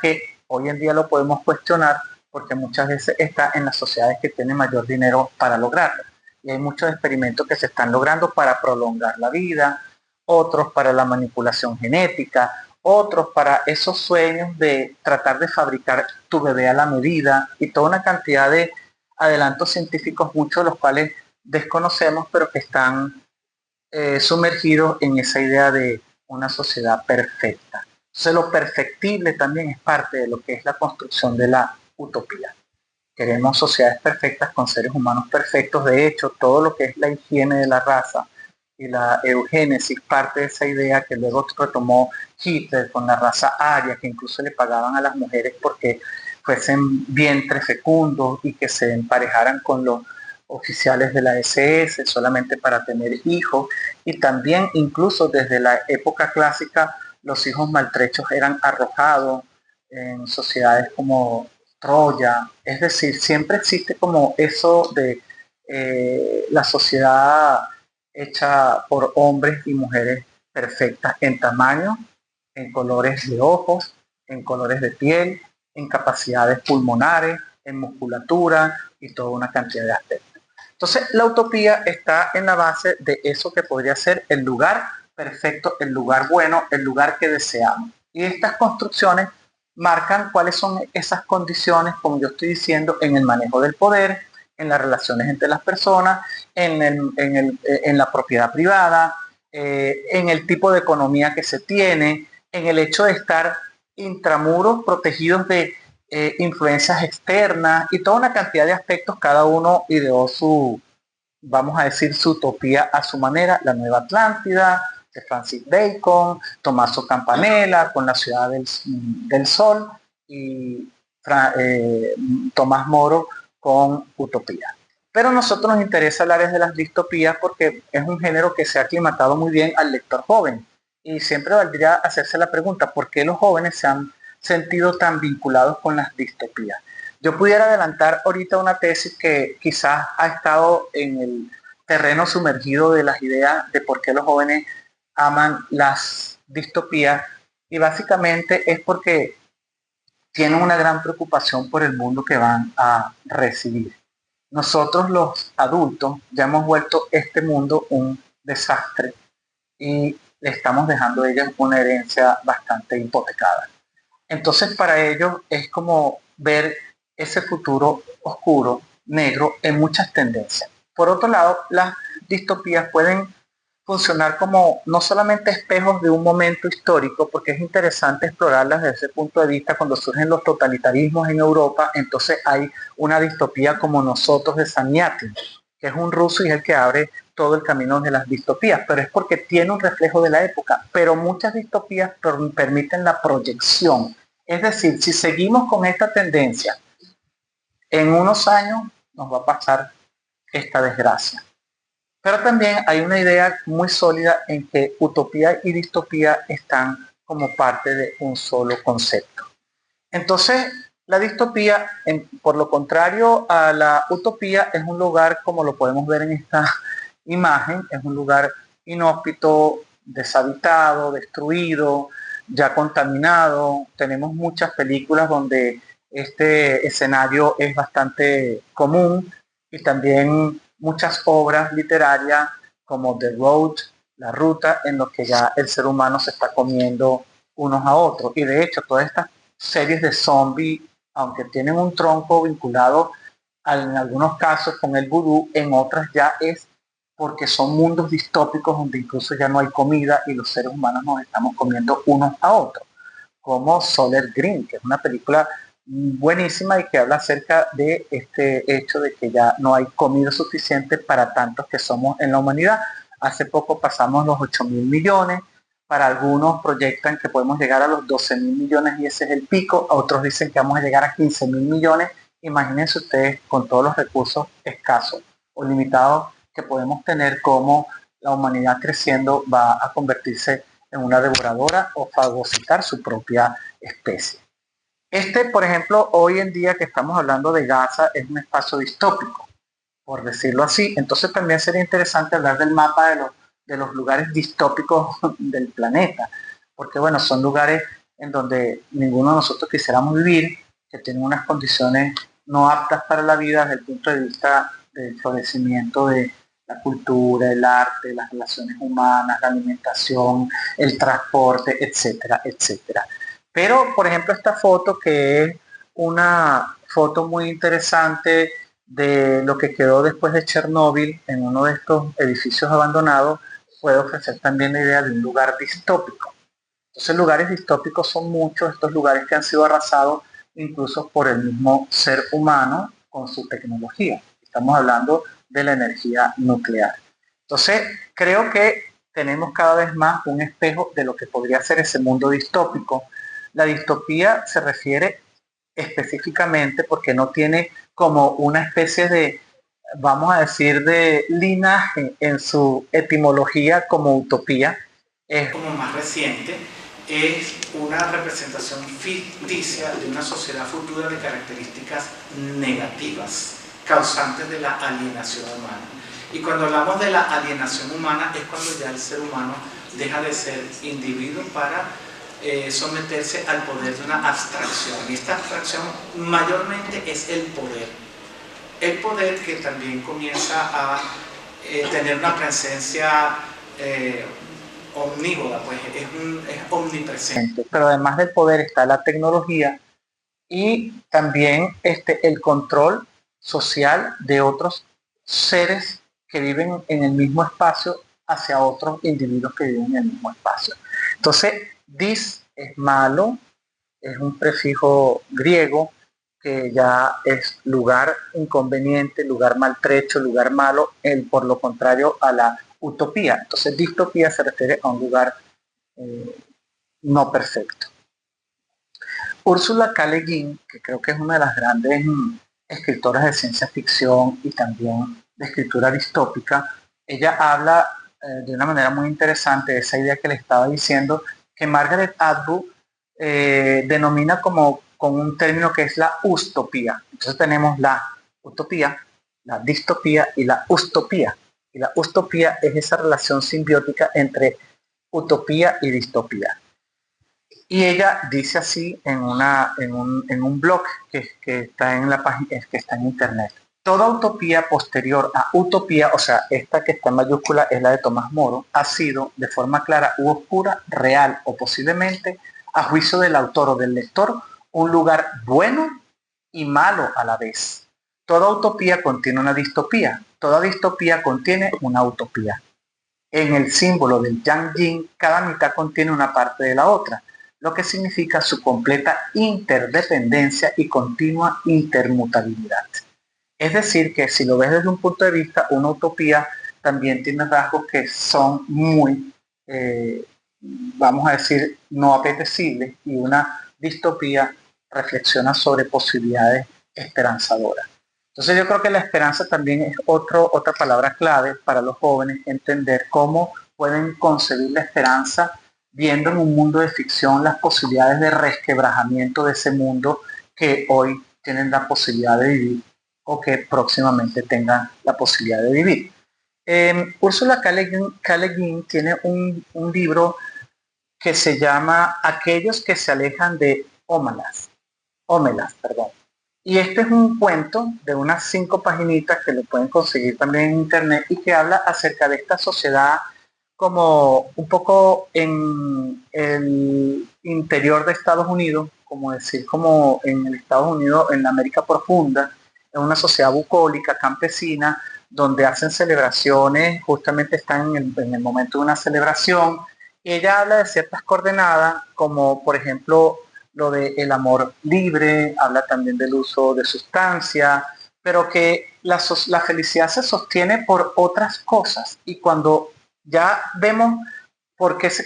que hoy en día lo podemos cuestionar porque muchas veces está en las sociedades que tienen mayor dinero para lograrlo. Y hay muchos experimentos que se están logrando para prolongar la vida, otros para la manipulación genética, otros para esos sueños de tratar de fabricar tu bebé a la medida y toda una cantidad de adelantos científicos, muchos de los cuales desconocemos, pero que están sumergidos en esa idea de una sociedad perfecta. Entonces lo perfectible también es parte de lo que es la construcción de la utopía. Queremos sociedades perfectas con seres humanos perfectos. De hecho, todo lo que es la higiene de la raza y la eugénesis parte de esa idea que luego retomó Hitler con la raza aria, que incluso le pagaban a las mujeres porque fuesen vientres fecundos y que se emparejaran con los oficiales de la SS solamente para tener hijos. Y también incluso desde la época clásica los hijos maltrechos eran arrojados en sociedades como Troya. Es decir, siempre existe como eso de la sociedad hecha por hombres y mujeres perfectas en tamaño, en colores de ojos, en colores de piel, en capacidades pulmonares, en musculatura y toda una cantidad de aspectos. Entonces, la utopía está en la base de eso que podría ser el lugar perfecto, el lugar bueno, el lugar que deseamos. Y estas construcciones marcan cuáles son esas condiciones, como yo estoy diciendo, en el manejo del poder, en las relaciones entre las personas, en la propiedad privada, en el tipo de economía que se tiene, en el hecho de estar intramuros protegidos de influencias externas y toda una cantidad de aspectos. Cada uno ideó su, vamos a decir, su utopía a su manera. La Nueva Atlántida de Francis Bacon, Tommaso Campanella con la Ciudad del Sol y Tomás Moro con Utopía. Pero a nosotros nos interesa hablar de las distopías porque es un género que se ha aclimatado muy bien al lector joven. Y siempre valdría hacerse la pregunta, ¿por qué los jóvenes se han sentido tan vinculados con las distopías? Yo pudiera adelantar ahorita una tesis que quizás ha estado en el terreno sumergido de las ideas de por qué los jóvenes aman las distopías, y básicamente es porque tienen una gran preocupación por el mundo que van a recibir. Nosotros los adultos ya hemos vuelto este mundo un desastre y le estamos dejando a ellos una herencia bastante hipotecada. Entonces para ellos es como ver ese futuro oscuro, negro, en muchas tendencias. Por otro lado, las distopías pueden funcionar como no solamente espejos de un momento histórico, porque es interesante explorarlas desde ese punto de vista. Cuando surgen los totalitarismos en Europa, entonces hay una distopía como Nosotros de Samiatin, que es un ruso y es el que abre todo el camino de las distopías, pero es porque tiene un reflejo de la época. Pero muchas distopías permiten la proyección. Es decir, si seguimos con esta tendencia, en unos años nos va a pasar esta desgracia. Pero también hay una idea muy sólida en que utopía y distopía están como parte de un solo concepto. Entonces, la distopía, por lo contrario a la utopía, es un lugar, como lo podemos ver en esta imagen, es un lugar inhóspito, deshabitado, destruido, ya contaminado. Tenemos muchas películas donde este escenario es bastante común y también muchas obras literarias como The Road, La Ruta, en los que ya el ser humano se está comiendo unos a otros. Y de hecho, todas estas series de zombies, aunque tienen un tronco vinculado en algunos casos con el vudú, en otras ya es porque son mundos distópicos donde incluso ya no hay comida y los seres humanos nos estamos comiendo unos a otros, como Soylent Green, que es una película buenísima y que habla acerca de este hecho de que ya no hay comida suficiente para tantos que somos en la humanidad. Hace poco pasamos los 8.000 millones, para algunos proyectan que podemos llegar a los 12.000 millones y ese es el pico, otros dicen que vamos a llegar a 15.000 millones. Imagínense ustedes con todos los recursos escasos o limitados que podemos tener, cómo la humanidad creciendo va a convertirse en una devoradora o fagocitar su propia especie. Por ejemplo, hoy en día que estamos hablando de Gaza, es un espacio distópico, por decirlo así. Entonces también sería interesante hablar del mapa de los lugares distópicos del planeta, porque bueno, son lugares en donde ninguno de nosotros quisiéramos vivir, que tienen unas condiciones no aptas para la vida desde el punto de vista del florecimiento de la cultura, el arte, las relaciones humanas, la alimentación, el transporte, etcétera, etcétera. Pero, por ejemplo, esta foto, que es una foto muy interesante de lo que quedó después de Chernóbil en uno de estos edificios abandonados, puede ofrecer también la idea de un lugar distópico. Entonces, lugares distópicos son muchos, estos lugares que han sido arrasados incluso por el mismo ser humano con su tecnología. Estamos hablando de la energía nuclear. Entonces, creo que tenemos cada vez más un espejo de lo que podría ser ese mundo distópico. La distopía se refiere específicamente porque no tiene como una especie de, vamos a decir, de linaje en su etimología como utopía. Es como más reciente, es una representación ficticia de una sociedad futura de características negativas, causantes de la alienación humana. Y cuando hablamos de la alienación humana es cuando ya el ser humano deja de ser individuo para someterse al poder de una abstracción. Y esta abstracción mayormente es el poder. El poder que también comienza a tener una presencia omnívoda, pues es omnipresente. Pero además del poder está la tecnología y también el control social de otros seres que viven en el mismo espacio hacia otros individuos que viven en el mismo espacio. Entonces, dis es malo, es un prefijo griego que ya es lugar inconveniente, lugar maltrecho, lugar malo, por lo contrario a la utopía. Entonces, distopía se refiere a un lugar no perfecto. Ursula K. Le Guin, que creo que es una de las grandes escritoras de ciencia ficción y también de escritura distópica, ella habla de una manera muy interesante de esa idea que le estaba diciendo, que Margaret Atwood denomina como con un término que es la ustopía. Entonces tenemos la utopía, la distopía y la ustopía. Y la ustopía es esa relación simbiótica entre utopía y distopía. Y ella dice así en un blog que está en la página, que está en internet. Toda utopía posterior a utopía, o sea, esta que está en mayúscula es la de Tomás Moro, ha sido de forma clara u oscura, real o posiblemente, a juicio del autor o del lector, un lugar bueno y malo a la vez. Toda utopía contiene una distopía, toda distopía contiene una utopía. En el símbolo del Yang Yin, cada mitad contiene una parte de la otra, lo que significa su completa interdependencia y continua intermutabilidad. Es decir, que si lo ves desde un punto de vista, una utopía también tiene rasgos que son muy, vamos a decir, no apetecibles, y una distopía reflexiona sobre posibilidades esperanzadoras. Entonces yo creo que la esperanza también es otra palabra clave para los jóvenes, entender cómo pueden concebir la esperanza viendo en un mundo de ficción las posibilidades de resquebrajamiento de ese mundo que hoy tienen la posibilidad de vivir o que próximamente tengan la posibilidad de vivir. Ursula K. Le Guin tiene un libro que se llama Aquellos que se alejan de Ómelas, perdón. Y este es un cuento de unas 5 paginitas que lo pueden conseguir también en internet y que habla acerca de esta sociedad como un poco en el interior de Estados Unidos, como decir, como en el Estados Unidos, en la América profunda, en una sociedad bucólica, campesina, donde hacen celebraciones, justamente están en el momento de una celebración. Y ella habla de ciertas coordenadas, como por ejemplo lo del amor libre, habla también del uso de sustancias, pero que la felicidad se sostiene por otras cosas. Y cuando ya vemos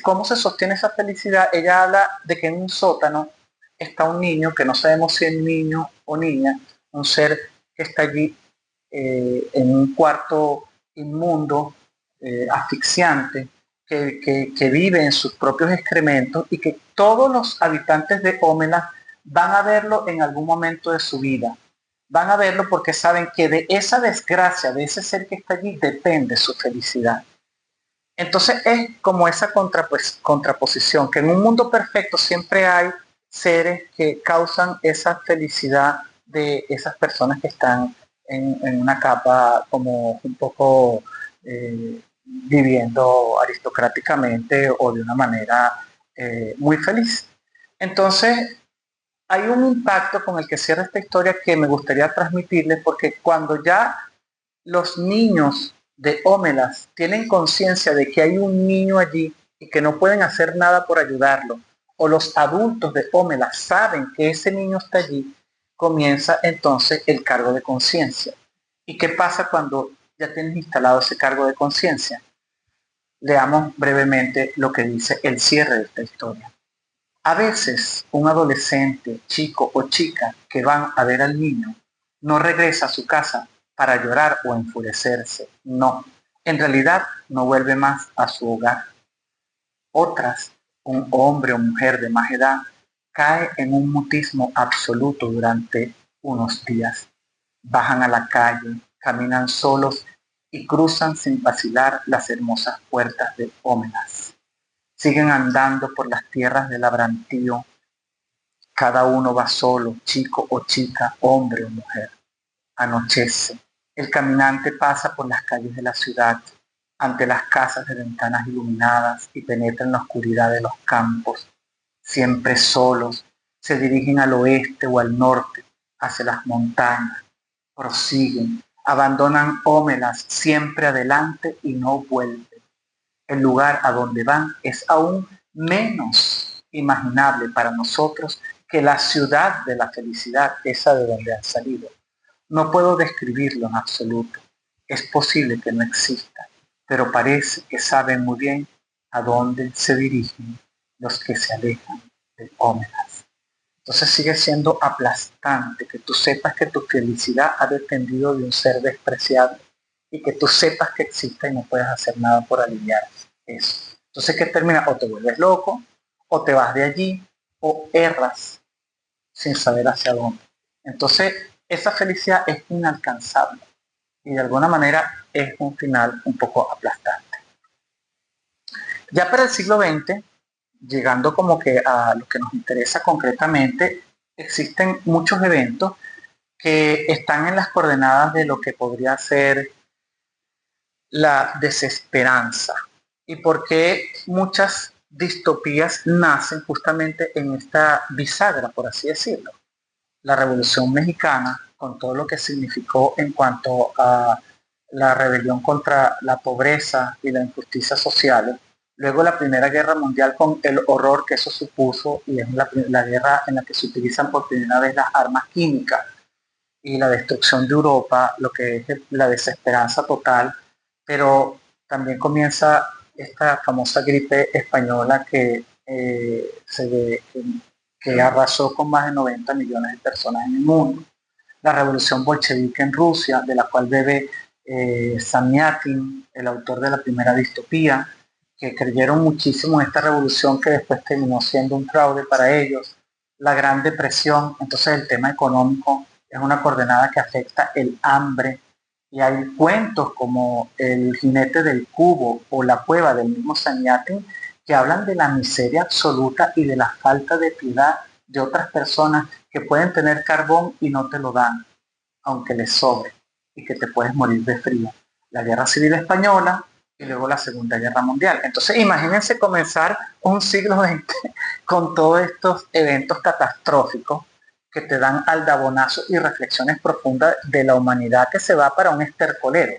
cómo se sostiene esa felicidad, ella habla de que en un sótano está un niño, que no sabemos si es niño o niña, un ser que está allí en un cuarto inmundo, asfixiante, que vive en sus propios excrementos y que todos los habitantes de Ómela van a verlo en algún momento de su vida. Van a verlo porque saben que de esa desgracia, de ese ser que está allí, depende su felicidad. Entonces es como esa contraposición, que en un mundo perfecto siempre hay seres que causan esa felicidad de esas personas que están en una capa como un poco viviendo aristocráticamente o de una manera muy feliz. Entonces hay un impacto con el que cierra esta historia que me gustaría transmitirles, porque cuando ya los niños de Ómelas tienen conciencia de que hay un niño allí y que no pueden hacer nada por ayudarlo, o los adultos de Ómelas saben que ese niño está allí, comienza entonces el cargo de conciencia. ¿Y qué pasa cuando ya tienes instalado ese cargo de conciencia? Leamos brevemente lo que dice el cierre de esta historia. A veces un adolescente, chico o chica que van a ver al niño no regresa a su casa para llorar o enfurecerse. No, en realidad no vuelve más a su hogar. Otras, un hombre o mujer de más edad, cae en un mutismo absoluto durante unos días. Bajan a la calle, caminan solos y cruzan sin vacilar las hermosas puertas de Ómelas. Siguen andando por las tierras del labrantío. Cada uno va solo, chico o chica, hombre o mujer. Anochece. El caminante pasa por las calles de la ciudad, ante las casas de ventanas iluminadas, y penetra en la oscuridad de los campos. Siempre solos, se dirigen al oeste o al norte, hacia las montañas. Prosiguen, abandonan Ómelas siempre adelante y no vuelven. El lugar a donde van es aún menos imaginable para nosotros que la ciudad de la felicidad, esa de donde han salido. No puedo describirlo en absoluto. Es posible que no exista, pero parece que saben muy bien a dónde se dirigen los que se alejan de Ómelas. Entonces sigue siendo aplastante que tú sepas que tu felicidad ha dependido de un ser despreciable y que tú sepas que existe y no puedes hacer nada por aliviar eso. Entonces, ¿qué termina? O te vuelves loco, o te vas de allí, o erras sin saber hacia dónde. Entonces, esa felicidad es inalcanzable y de alguna manera es un final un poco aplastante. Ya para el siglo XX, llegando como que a lo que nos interesa concretamente, existen muchos eventos que están en las coordenadas de lo que podría ser la desesperanza y por qué muchas distopías nacen justamente en esta bisagra, por así decirlo. La Revolución Mexicana, con todo lo que significó en cuanto a la rebelión contra la pobreza y la injusticia social. Luego la Primera Guerra Mundial con el horror que eso supuso, y es la guerra en la que se utilizan por primera vez las armas químicas y la destrucción de Europa, lo que es la desesperanza total, pero también comienza esta famosa gripe española que arrasó con más de 90 millones de personas en el mundo. La revolución bolchevique en Rusia, de la cual bebe Samyatin, el autor de la primera distopía, que creyeron muchísimo en esta revolución que después terminó siendo un fraude para ellos. La Gran Depresión, entonces el tema económico es una coordenada que afecta el hambre Y hay cuentos como El jinete del cubo o La cueva del mismo Sanyati que hablan de la miseria absoluta y de la falta de piedad de otras personas que pueden tener carbón y no te lo dan, aunque les sobre, y que te puedes morir de frío. La Guerra Civil Española y luego la Segunda Guerra Mundial. Entonces imagínense comenzar un siglo XX con todos estos eventos catastróficos que te dan aldabonazos y reflexiones profundas de la humanidad que se va para un estercolero.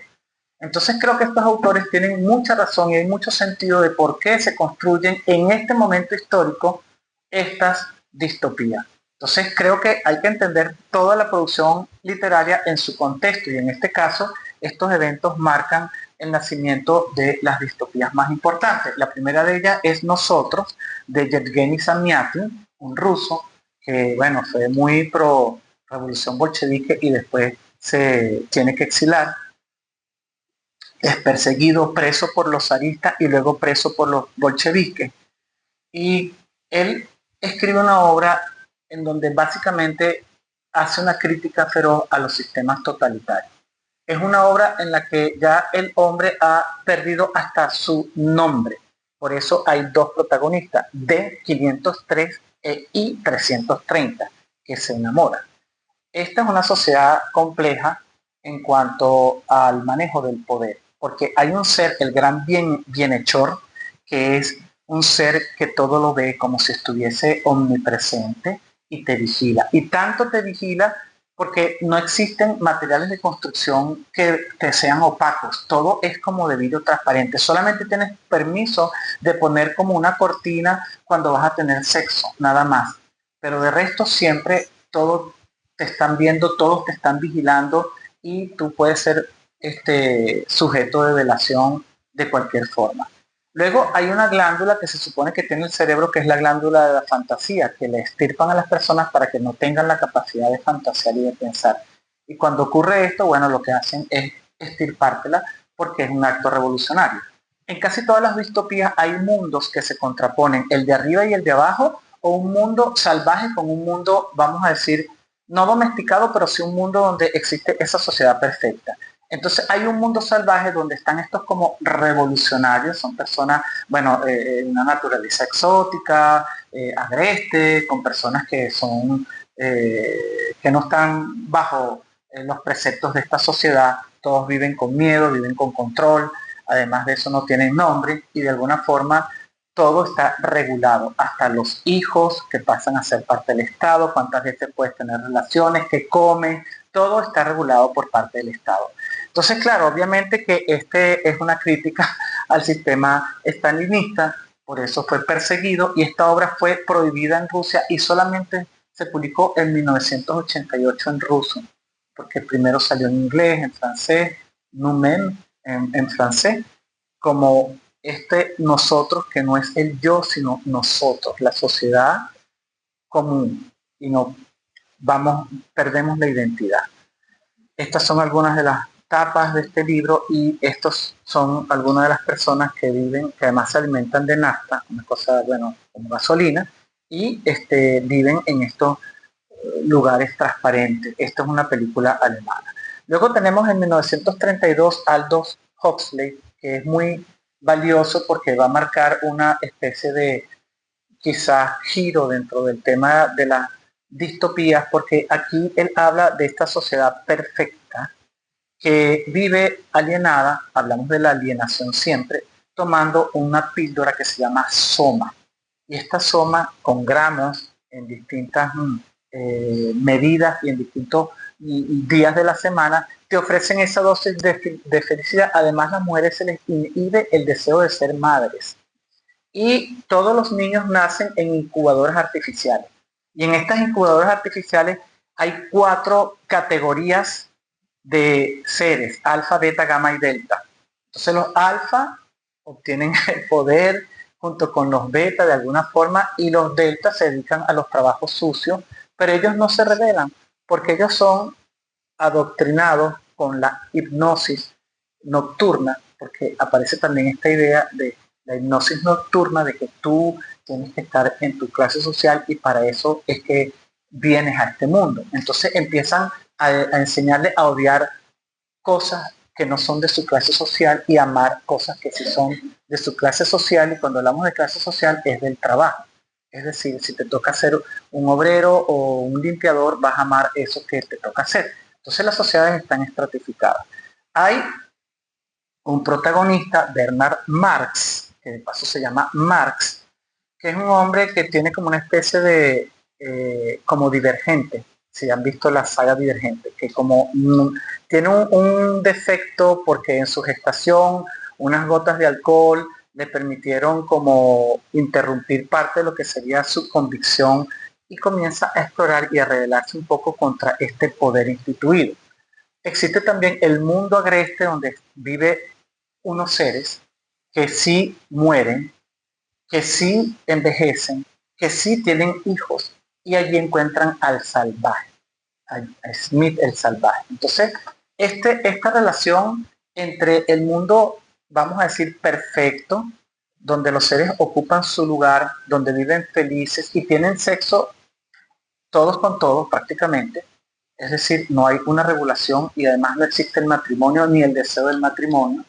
Entonces creo que estos autores tienen mucha razón y hay mucho sentido de por qué se construyen en este momento histórico estas distopías. Entonces creo que hay que entender toda la producción literaria en su contexto y en este caso estos eventos marcan el nacimiento de las distopías más importantes. La primera de ellas es Nosotros, de Yevgeny Zamyatin, un ruso que bueno, fue muy pro revolución bolchevique y después se tiene que exilar. Es perseguido, preso por los zaristas y luego preso por los bolcheviques. Y él escribe una obra en donde básicamente hace una crítica feroz a los sistemas totalitarios. Es una obra en la que ya el hombre ha perdido hasta su nombre. Por eso hay dos protagonistas, D503 e I330, que se enamoran. Esta es una sociedad compleja en cuanto al manejo del poder, porque hay un ser, el gran bienhechor, que es un ser que todo lo ve como si estuviese omnipresente y te vigila. Y tanto te vigila porque no existen materiales de construcción que te sean opacos. Todo es como de vidrio transparente. Solamente tienes permiso de poner como una cortina cuando vas a tener sexo, nada más. Pero de resto siempre todos te están viendo, todos te están vigilando y tú puedes ser sujeto de delación de cualquier forma. Luego hay una glándula que se supone que tiene el cerebro, que es la glándula de la fantasía, que le extirpan a las personas para que no tengan la capacidad de fantasear y de pensar. Y cuando ocurre esto, bueno, lo que hacen es extirpártela porque es un acto revolucionario. En casi todas las distopías hay mundos que se contraponen, el de arriba y el de abajo, o un mundo salvaje con un mundo, vamos a decir, no domesticado, pero sí un mundo donde existe esa sociedad perfecta. Entonces hay un mundo salvaje donde están estos como revolucionarios, son personas, bueno, una naturaleza exótica, agreste, con personas que son, que no están bajo los preceptos de esta sociedad, todos viven con miedo, viven con control, además de eso no tienen nombre y de alguna forma todo está regulado, hasta los hijos que pasan a ser parte del Estado, cuántas veces puedes tener relaciones, qué comes, todo está regulado por parte del Estado. Entonces, claro, obviamente que es una crítica al sistema stalinista, por eso fue perseguido y esta obra fue prohibida en Rusia y solamente se publicó en 1988 en ruso, porque primero salió en inglés, en francés, Numen en francés, como nosotros, que no es el yo, sino nosotros, la sociedad común, y no perdemos la identidad. Estas son algunas de las tapas de este libro y estos son algunas de las personas que viven, que además se alimentan de nafta, una cosa, bueno, como gasolina, y viven en estos lugares transparentes. Esto es una película alemana. Luego tenemos en 1932 Aldous Huxley, que es muy valioso porque va a marcar una especie de quizás giro dentro del tema de las distopías, porque aquí él habla de esta sociedad perfecta que vive alienada, hablamos de la alienación siempre, tomando una píldora que se llama soma. Y esta soma con gramos en distintas medidas y en distintos días de la semana te ofrecen esa dosis de felicidad. Además, a las mujeres se les inhibe el deseo de ser madres. Y todos los niños nacen en incubadoras artificiales. Y en estas incubadoras artificiales hay 4 categorías de seres, alfa, beta, gamma y delta. Entonces los alfa obtienen el poder junto con los beta de alguna forma y los delta se dedican a los trabajos sucios, pero ellos no se rebelan porque ellos son adoctrinados con la hipnosis nocturna, porque aparece también esta idea de la hipnosis nocturna de que tú tienes que estar en tu clase social y para eso es que vienes a este mundo. Entonces empiezan a enseñarle a odiar cosas que no son de su clase social y amar cosas que sí son de su clase social, y cuando hablamos de clase social es del trabajo. Es decir, si te toca ser un obrero o un limpiador, vas a amar eso que te toca hacer. Entonces las sociedades están estratificadas. Hay un protagonista, Bernard Marx, que de paso se llama Marx, que es un hombre que tiene como una especie de, como Divergente, si han visto la saga Divergente, que como tiene un defecto porque en su gestación unas gotas de alcohol le permitieron como interrumpir parte de lo que sería su convicción, y comienza a explorar y a rebelarse un poco contra este poder instituido. Existe también el mundo agreste, donde vive unos seres que sí mueren, que sí envejecen, que sí tienen hijos, y allí encuentran al salvaje, a Smith el salvaje. Entonces, esta relación entre el mundo, vamos a decir, perfecto, donde los seres ocupan su lugar, donde viven felices y tienen sexo todos con todos prácticamente, es decir, no hay una regulación y además no existe el matrimonio ni el deseo del matrimonio,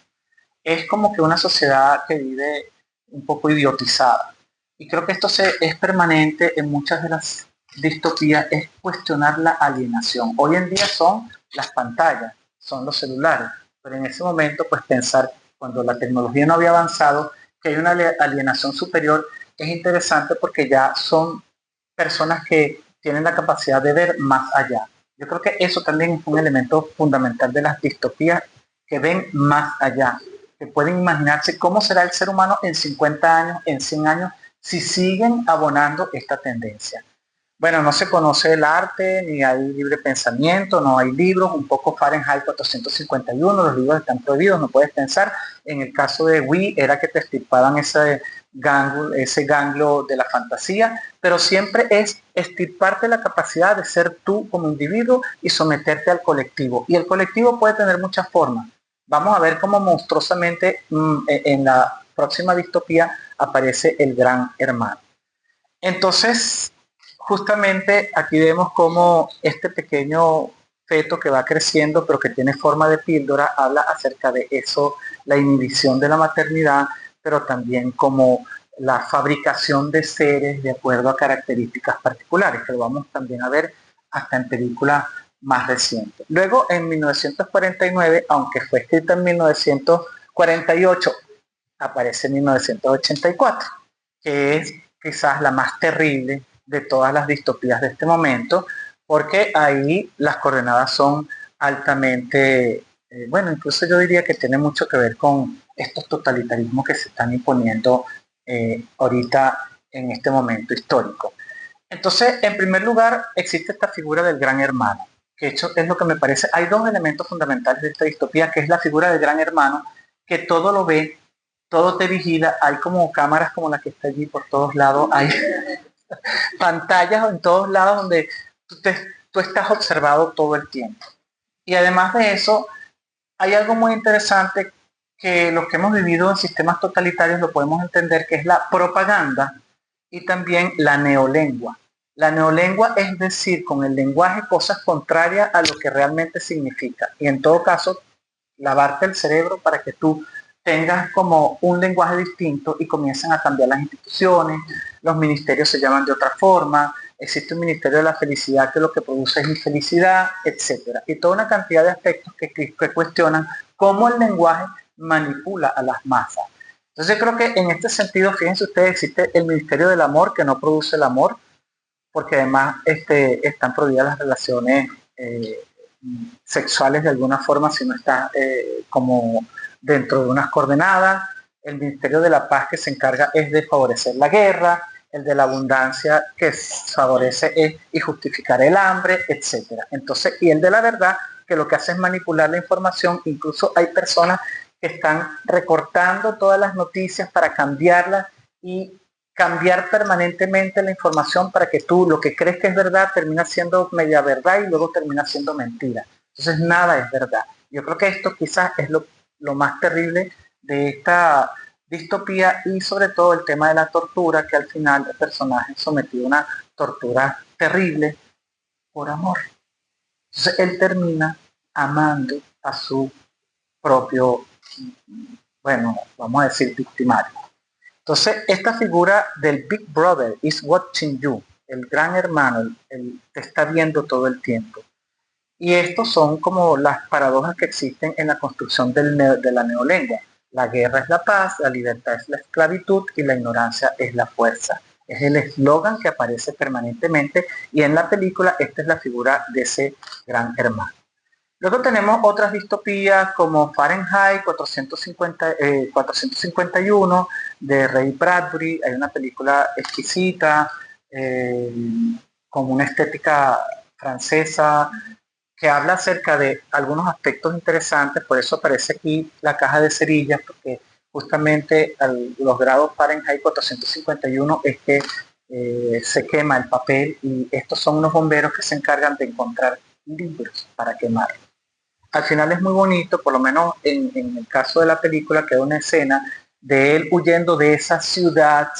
es como que una sociedad que vive un poco idiotizada. Y creo que esto es permanente en muchas de las distopías, es cuestionar la alienación. Hoy en día son las pantallas, son los celulares, pero en ese momento, pues pensar, cuando la tecnología no había avanzado, que hay una alienación superior, es interesante porque ya son personas que tienen la capacidad de ver más allá. Yo creo que eso también es un elemento fundamental de las distopías, que ven más allá, que pueden imaginarse cómo será el ser humano en 50 años, en 100 años, si siguen abonando esta tendencia. Bueno, no se conoce el arte, ni hay libre pensamiento, no hay libros, un poco Fahrenheit 451, los libros están prohibidos, no puedes pensar. En el caso de Wii era que te extirpaban ese ganglio de la fantasía, pero siempre es extirparte la capacidad de ser tú como individuo y someterte al colectivo. Y el colectivo puede tener muchas formas. Vamos a ver cómo monstruosamente en la próxima distopía aparece el Gran Hermano. Entonces, justamente aquí vemos cómo este pequeño feto que va creciendo, pero que tiene forma de píldora, habla acerca de eso, la inhibición de la maternidad, pero también como la fabricación de seres de acuerdo a características particulares, que lo vamos también a ver hasta en películas más recientes. Luego, en 1949, aunque fue escrita en 1948, aparece en 1984, que es quizás la más terrible de todas las distopías de este momento, porque ahí las coordenadas son altamente, bueno, incluso yo diría que tiene mucho que ver con estos totalitarismos que se están imponiendo ahorita en este momento histórico. Entonces, en primer lugar, existe esta figura del Gran Hermano, que hecho es lo que me parece, hay dos elementos fundamentales de esta distopía, que es la figura del Gran Hermano, que todo lo ve, todo te vigila, hay como cámaras como la que está allí por todos lados, hay pantallas en todos lados donde tú estás observado todo el tiempo. Y además de eso, hay algo muy interesante que los que hemos vivido en sistemas totalitarios lo podemos entender, que es la propaganda y también la neolengua. La neolengua es decir, con el lenguaje cosas contrarias a lo que realmente significa. Y en todo caso, lavarte el cerebro para que tú tengas como un lenguaje distinto y comiencen a cambiar las instituciones, los ministerios se llaman de otra forma, existe un ministerio de la felicidad que lo que produce es infelicidad, etc. Y toda una cantidad de aspectos que cuestionan cómo el lenguaje manipula a las masas. Entonces yo creo que en este sentido, fíjense ustedes, existe el Ministerio del Amor, que no produce el amor, porque además están prohibidas las relaciones sexuales de alguna forma si no está como dentro de unas coordenadas. El Ministerio de la Paz, que se encarga es de favorecer la guerra, el de la abundancia, que favorece es y justificar el hambre, etc. Entonces, y el de la verdad, que lo que hace es manipular la información. Incluso hay personas que están recortando todas las noticias para cambiarlas y cambiar permanentemente la información para que tú lo que crees que es verdad termina siendo media verdad y luego termina siendo mentira. Entonces nada es verdad. Yo creo que esto quizás es lo más terrible de esta distopía, y sobre todo el tema de la tortura, que al final el personaje es sometido a una tortura terrible por amor. Entonces él termina amando a su propio, bueno, vamos a decir, victimario. Entonces, esta figura del Big Brother is watching you, el gran hermano, te está viendo todo el tiempo. Y estos son como las paradojas que existen en la construcción de la neolengua. La guerra es la paz, la libertad es la esclavitud y la ignorancia es la fuerza. Es el eslogan que aparece permanentemente y en la película esta es la figura de ese gran hermano. Luego tenemos otras distopías como Fahrenheit 451 de Ray Bradbury. Hay una película exquisita, con una estética francesa, que habla acerca de algunos aspectos interesantes. Por eso aparece aquí la caja de cerillas, porque justamente los grados Fahrenheit 451 es que se quema el papel y estos son unos bomberos que se encargan de encontrar libros para quemar. Al final es muy bonito, por lo menos en el caso de la película queda una escena de él huyendo de esa ciudad,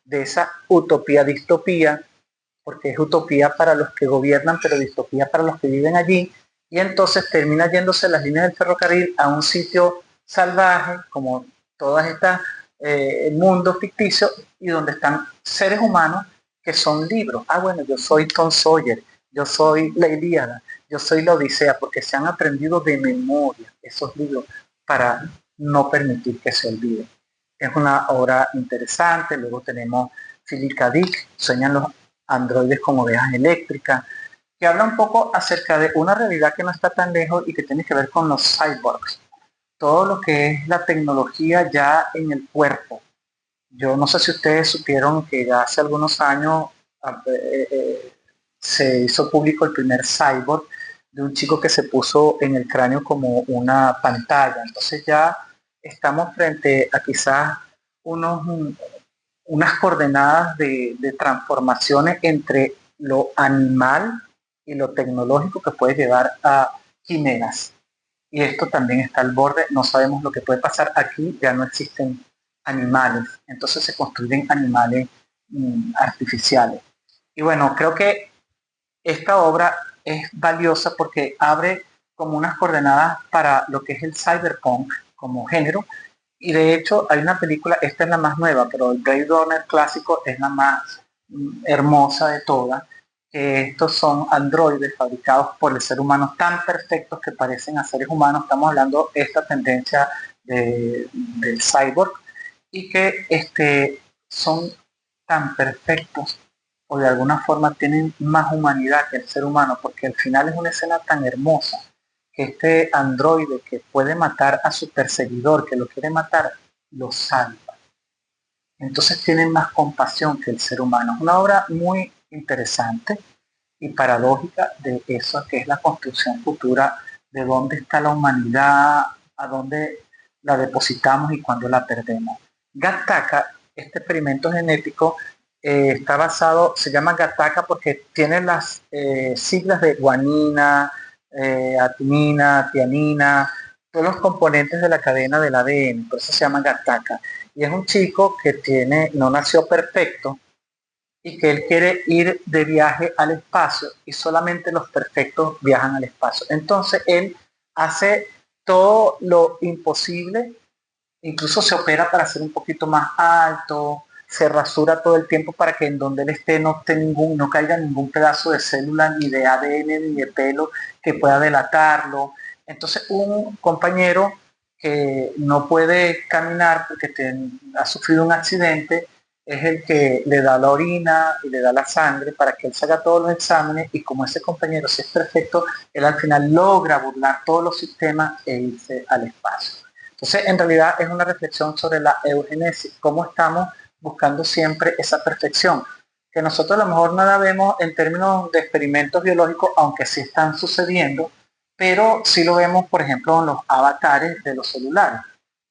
de esa utopía, distopía, porque es utopía para los que gobiernan, pero distopía para los que viven allí, y entonces termina yéndose las líneas del ferrocarril a un sitio salvaje, como todas estas mundos ficticios, y donde están seres humanos que son libros. Bueno, yo soy Tom Sawyer, yo soy la Ilíada, yo soy la Odisea, porque se han aprendido de memoria esos libros para no permitir que se olviden. Es una obra interesante. Luego tenemos Philip K. Dick, Sueñan los androides como ovejas eléctricas, que habla un poco acerca de una realidad que no está tan lejos y que tiene que ver con los cyborgs, todo lo que es la tecnología ya en el cuerpo. Yo no sé si ustedes supieron que ya hace algunos años se hizo público el primer cyborg de un chico que se puso en el cráneo como una pantalla. Entonces ya estamos frente a quizás unas coordenadas de transformaciones entre lo animal y lo tecnológico que puede llevar a quimeras. Y esto también está al borde, no sabemos lo que puede pasar. Aquí ya no existen animales, entonces se construyen animales artificiales. Y bueno, creo que esta obra es valiosa porque abre como unas coordenadas para lo que es el cyberpunk como género. Y de hecho hay una película, esta es la más nueva, pero el Blade Runner clásico es la más hermosa de todas. Estos son androides fabricados por el ser humano tan perfectos que parecen a seres humanos. Estamos hablando de esta tendencia del cyborg y que son tan perfectos o de alguna forma tienen más humanidad que el ser humano, porque al final es una escena tan hermosa que este androide que puede matar a su perseguidor, que lo quiere matar, lo salva. Entonces tienen más compasión que el ser humano. Es una obra muy interesante y paradójica de eso que es la construcción futura, de dónde está la humanidad, a dónde la depositamos y cuándo la perdemos. Gattaca, este experimento genético, está basado, se llama Gattaca porque tiene las siglas de guanina, adenina, tiamina, todos los componentes de la cadena del ADN, por eso se llama Gattaca. Y es un chico que no nació perfecto y que él quiere ir de viaje al espacio y solamente los perfectos viajan al espacio. Entonces él hace todo lo imposible, incluso se opera para ser un poquito más alto, se rasura todo el tiempo para que en donde él esté no caiga ningún pedazo de célula, ni de ADN, ni de pelo que pueda delatarlo. Entonces un compañero que no puede caminar porque ha sufrido un accidente es el que le da la orina y le da la sangre para que él se haga todos los exámenes, y como ese compañero sí es perfecto, él al final logra burlar todos los sistemas e irse al espacio. Entonces en realidad es una reflexión sobre la eugenesis, cómo estamos buscando siempre esa perfección, que nosotros a lo mejor no la vemos en términos de experimentos biológicos, aunque sí están sucediendo, pero sí lo vemos, por ejemplo, en los avatares de los celulares.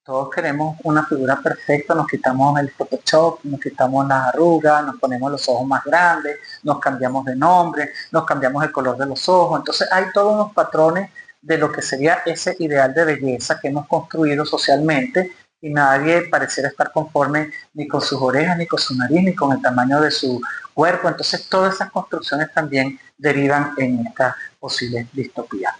Todos queremos una figura perfecta, nos quitamos el Photoshop, nos quitamos las arrugas, nos ponemos los ojos más grandes, nos cambiamos de nombre, nos cambiamos el color de los ojos. Entonces hay todos unos patrones de lo que sería ese ideal de belleza que hemos construido socialmente, y nadie pareciera estar conforme ni con sus orejas, ni con su nariz, ni con el tamaño de su cuerpo. Entonces todas esas construcciones también derivan en esta posible distopía.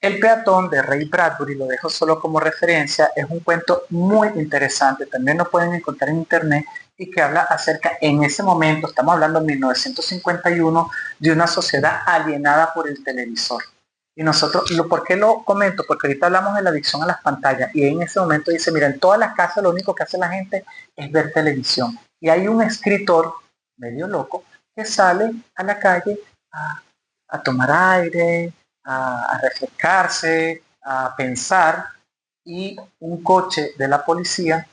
El peatón de Ray Bradbury, lo dejo solo como referencia, es un cuento muy interesante, también lo pueden encontrar en internet y que habla acerca, en ese momento, estamos hablando de 1951, de una sociedad alienada por el televisor. Y nosotros, ¿por qué lo comento? Porque ahorita hablamos de la adicción a las pantallas y en ese momento dice, mira, en todas las casas lo único que hace la gente es ver televisión. Y hay un escritor medio loco que sale a la calle a tomar aire, a refrescarse, a pensar, y un coche de la policía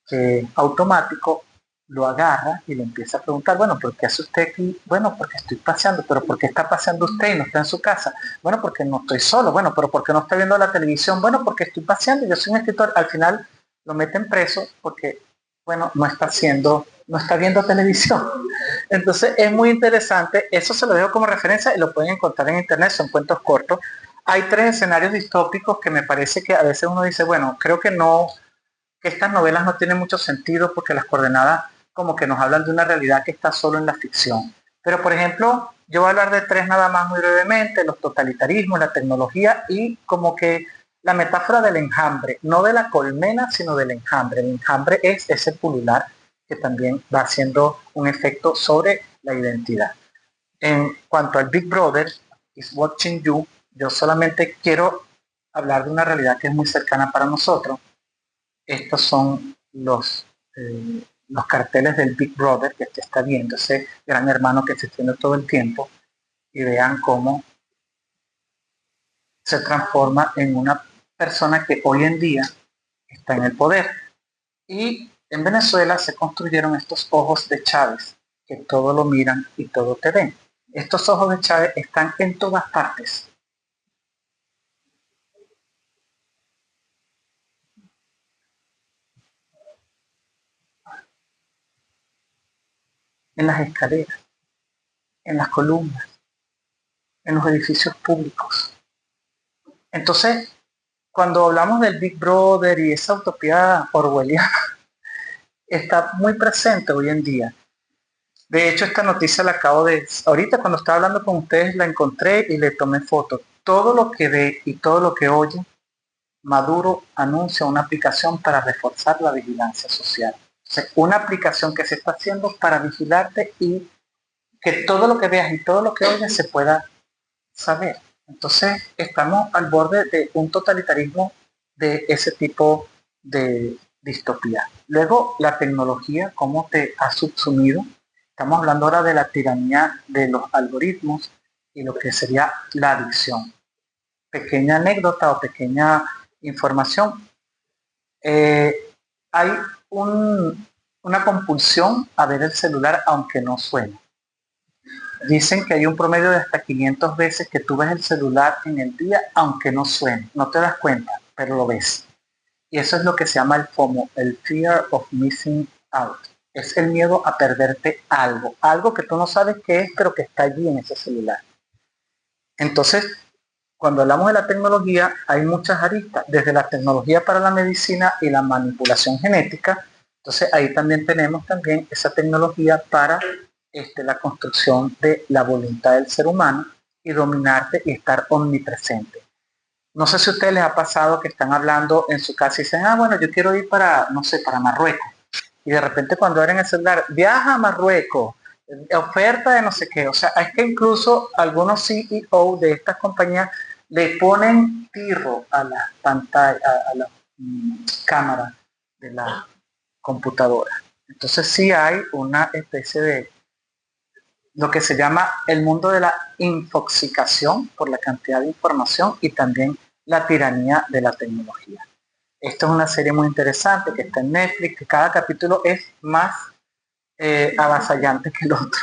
que automático lo agarra y le empieza a preguntar, bueno, ¿por qué hace usted aquí? Bueno, porque estoy paseando. ¿Pero por qué está paseando usted y no está en su casa? Bueno, porque no estoy solo. Bueno, ¿pero por qué no está viendo la televisión? Bueno, porque estoy paseando, yo soy un escritor. Al final lo meten preso porque, bueno, no está viendo televisión. Entonces es muy interesante, eso se lo dejo como referencia y lo pueden encontrar en internet, son cuentos cortos. Hay 3 escenarios distópicos que me parece que a veces uno dice, bueno, creo que no, que estas novelas no tienen mucho sentido porque las coordenadas como que nos hablan de una realidad que está solo en la ficción. Pero por ejemplo, yo voy a hablar de 3 nada más muy brevemente: los totalitarismos, la tecnología y como que la metáfora del enjambre, no de la colmena, sino del enjambre. El enjambre es ese pulular que también va haciendo un efecto sobre la identidad. En cuanto al Big Brother is watching you, yo solamente quiero hablar de una realidad que es muy cercana para nosotros. Estos son los carteles del Big Brother que usted está viendo, ese gran hermano que se extiende todo el tiempo, y vean cómo se transforma en una persona que hoy en día está en el poder. Y en Venezuela se construyeron estos ojos de Chávez, que todo lo miran y todo te ven. Estos ojos de Chávez están en todas partes. En las escaleras, en las columnas, en los edificios públicos. Entonces, cuando hablamos del Big Brother y esa utopía orwelliana, está muy presente hoy en día. De hecho, esta noticia la acabo de... Ahorita cuando estaba hablando con ustedes la encontré y le tomé foto. Todo lo que ve y todo lo que oye, Maduro anuncia una aplicación para reforzar la vigilancia social. O sea, una aplicación que se está haciendo para vigilarte y que todo lo que veas y todo lo que oyes se pueda saber. Entonces, estamos al borde de un totalitarismo de ese tipo de distopía. Luego, la tecnología, cómo te ha subsumido. Estamos hablando ahora de la tiranía de los algoritmos y lo que sería la adicción. Pequeña anécdota o pequeña información. Hay una compulsión a ver el celular aunque no suene. Dicen que hay un promedio de hasta 500 veces que tú ves el celular en el día aunque no suene. No te das cuenta, pero lo ves. Y eso es lo que se llama el FOMO, el Fear of Missing Out. Es el miedo a perderte algo. Algo que tú no sabes qué es, pero que está allí en ese celular. Entonces, cuando hablamos de la tecnología, hay muchas aristas. Desde la tecnología para la medicina y la manipulación genética. Entonces, ahí también tenemos también esa tecnología para la construcción de la voluntad del ser humano y dominarte y estar omnipresente. No sé si a ustedes les ha pasado que están hablando en su casa y dicen, bueno, yo quiero ir para, no sé, para Marruecos. Y de repente cuando abren el celular, viaja a Marruecos, oferta de no sé qué. O sea, es que incluso algunos CEO de estas compañías le ponen tirro a la pantalla, a la cámara de la computadora. Entonces sí hay una especie de lo que se llama el mundo de la infoxicación por la cantidad de información y también la tiranía de la tecnología. Esto es una serie muy interesante que está en Netflix, que cada capítulo es más avasallante que el otro.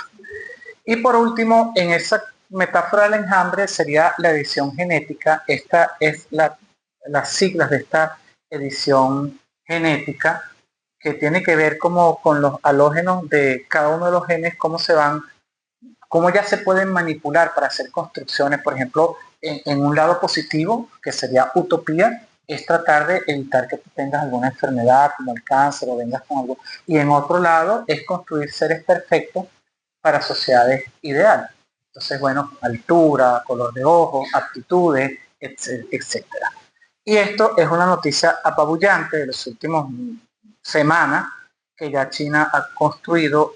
Y por último, en esa metáfora del enjambre sería la edición genética. Esta es las siglas de esta edición genética, que tiene que ver como con los halógenos de cada uno de los genes, cómo ya se pueden manipular para hacer construcciones. Por ejemplo, en un lado positivo, que sería utopía, es tratar de evitar que tú tengas alguna enfermedad como el cáncer o vengas con algo. Y en otro lado es construir seres perfectos para sociedades ideales. Entonces, bueno, altura, color de ojos, aptitudes, etcétera. Y esto es una noticia apabullante de las últimas semanas, que ya China ha construido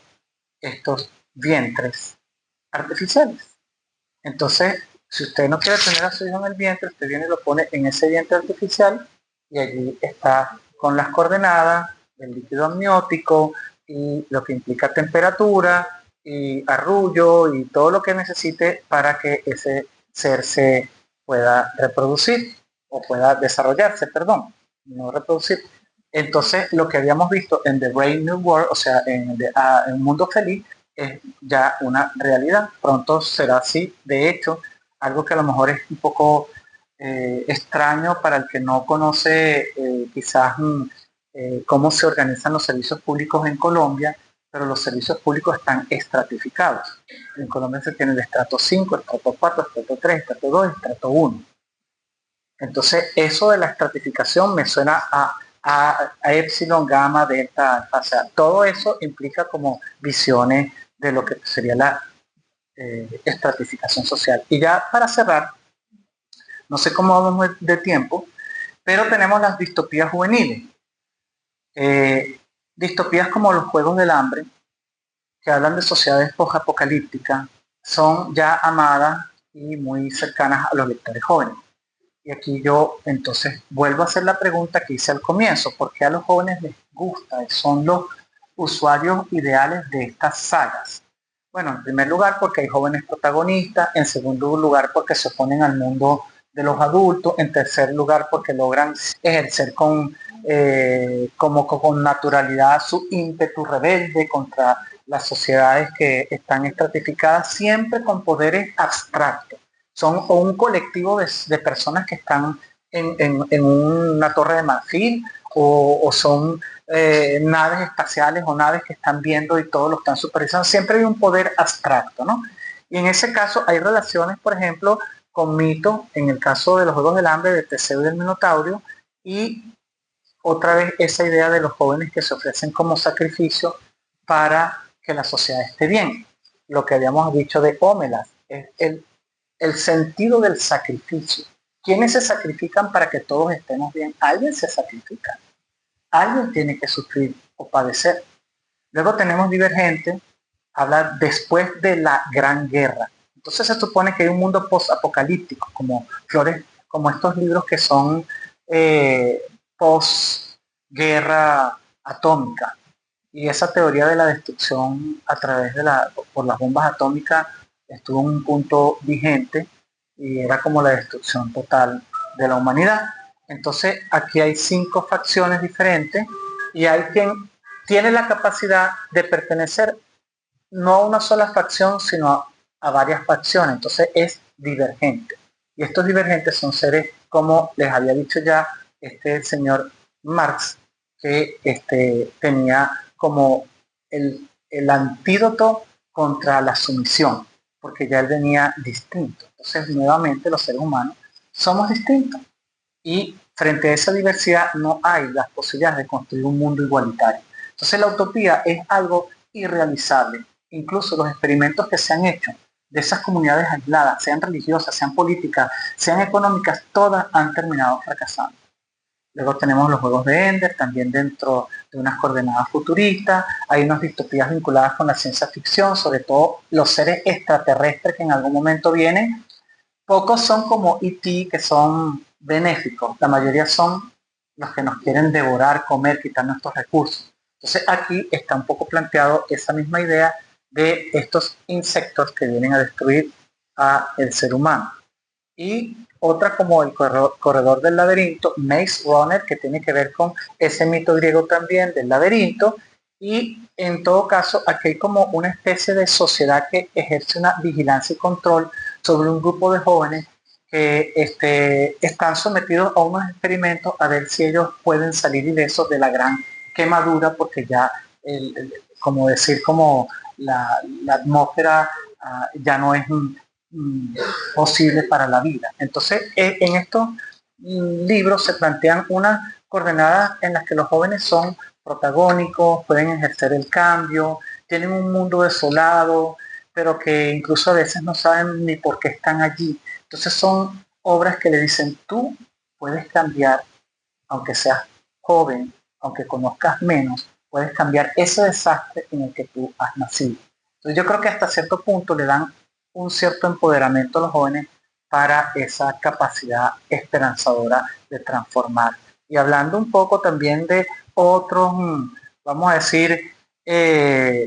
estos vientres artificiales. Entonces, si usted no quiere tener a su hijo en el vientre, usted viene y lo pone en ese vientre artificial y allí está con las coordenadas del líquido amniótico y lo que implica temperatura y arrullo y todo lo que necesite para que ese ser se pueda reproducir o pueda desarrollarse, perdón, no reproducir. Entonces, lo que habíamos visto en The Brave New World, o sea, en Un Mundo Feliz, es ya una realidad. Pronto será así. De hecho, algo que a lo mejor es un poco extraño para el que no conoce quizás cómo se organizan los servicios públicos en Colombia, pero los servicios públicos están estratificados. En Colombia se tiene el estrato 5, el estrato 4, el estrato 3, el estrato 2, el estrato 1. Entonces, eso de la estratificación me suena a epsilon, gamma, delta, alfa. O sea, todo eso implica como visiones de lo que sería la estratificación social. Y ya para cerrar, no sé cómo vamos de tiempo, pero tenemos las distopías juveniles. Distopías como los Juegos del Hambre, que hablan de sociedades post-apocalípticas, son ya amadas y muy cercanas a los lectores jóvenes. Y aquí yo entonces vuelvo a hacer la pregunta que hice al comienzo: ¿por qué a los jóvenes les gusta? Son los usuarios ideales de estas sagas. Bueno, en primer lugar porque hay jóvenes protagonistas, en segundo lugar porque se oponen al mundo de los adultos, en tercer lugar porque logran ejercer con naturalidad su ímpetu rebelde contra las sociedades que están estratificadas, siempre con poderes abstractos. Son o un colectivo de personas que están en una torre de marfil, o son naves espaciales o naves que están viendo y todos lo están supervisando. Siempre hay un poder abstracto, ¿no? Y en ese caso hay relaciones, por ejemplo, con mitos, en el caso de los Juegos del Hambre, de Teseo y del Minotauro, y otra vez esa idea de los jóvenes que se ofrecen como sacrificio para que la sociedad esté bien. Lo que habíamos dicho de Ómelas es el sentido del sacrificio. ¿Quiénes se sacrifican para que todos estemos bien? Alguien se sacrifica. Alguien tiene que sufrir o padecer. Luego tenemos Divergente, habla después de la Gran Guerra. Entonces se supone que hay un mundo post-apocalíptico, como Flores, como estos libros que son post-guerra atómica. Y esa teoría de la destrucción a través por las bombas atómicas estuvo en un punto vigente y era como la destrucción total de la humanidad. Entonces aquí hay 5 facciones diferentes y hay quien tiene la capacidad de pertenecer no a una sola facción, sino a varias facciones. Entonces es divergente. Y estos divergentes son seres, como les había dicho ya este señor Marx, que tenía como el antídoto contra la sumisión, porque ya él venía distinto. Entonces, nuevamente, los seres humanos somos distintos. Y frente a esa diversidad no hay las posibilidades de construir un mundo igualitario. Entonces, la utopía es algo irrealizable. Incluso los experimentos que se han hecho de esas comunidades aisladas, sean religiosas, sean políticas, sean económicas, todas han terminado fracasando. Luego tenemos los Juegos de Ender, también dentro de unas coordenadas futuristas. Hay unas distopías vinculadas con la ciencia ficción, sobre todo los seres extraterrestres que en algún momento vienen. Pocos son como E.T., que son benéficos. La mayoría son los que nos quieren devorar, comer, quitar nuestros recursos. Entonces aquí está un poco planteado esa misma idea de estos insectos que vienen a destruir al ser humano. Y otra como el corredor del laberinto, Maze Runner, que tiene que ver con ese mito griego también del laberinto. Y en todo caso, aquí hay como una especie de sociedad que ejerce una vigilancia y control sobre un grupo de jóvenes que están sometidos a unos experimentos a ver si ellos pueden salir ilesos de la gran quemadura, porque ya, como decir, como la atmósfera ya no es posible para la vida. Entonces, en estos libros se plantean unas coordenadas en las que los jóvenes son protagónicos, pueden ejercer el cambio, tienen un mundo desolado, pero que incluso a veces no saben ni por qué están allí. Entonces son obras que le dicen, tú puedes cambiar, aunque seas joven, aunque conozcas menos, puedes cambiar ese desastre en el que tú has nacido. Entonces yo creo que hasta cierto punto le dan un cierto empoderamiento a los jóvenes para esa capacidad esperanzadora de transformar. Y hablando un poco también de otros, vamos a decir,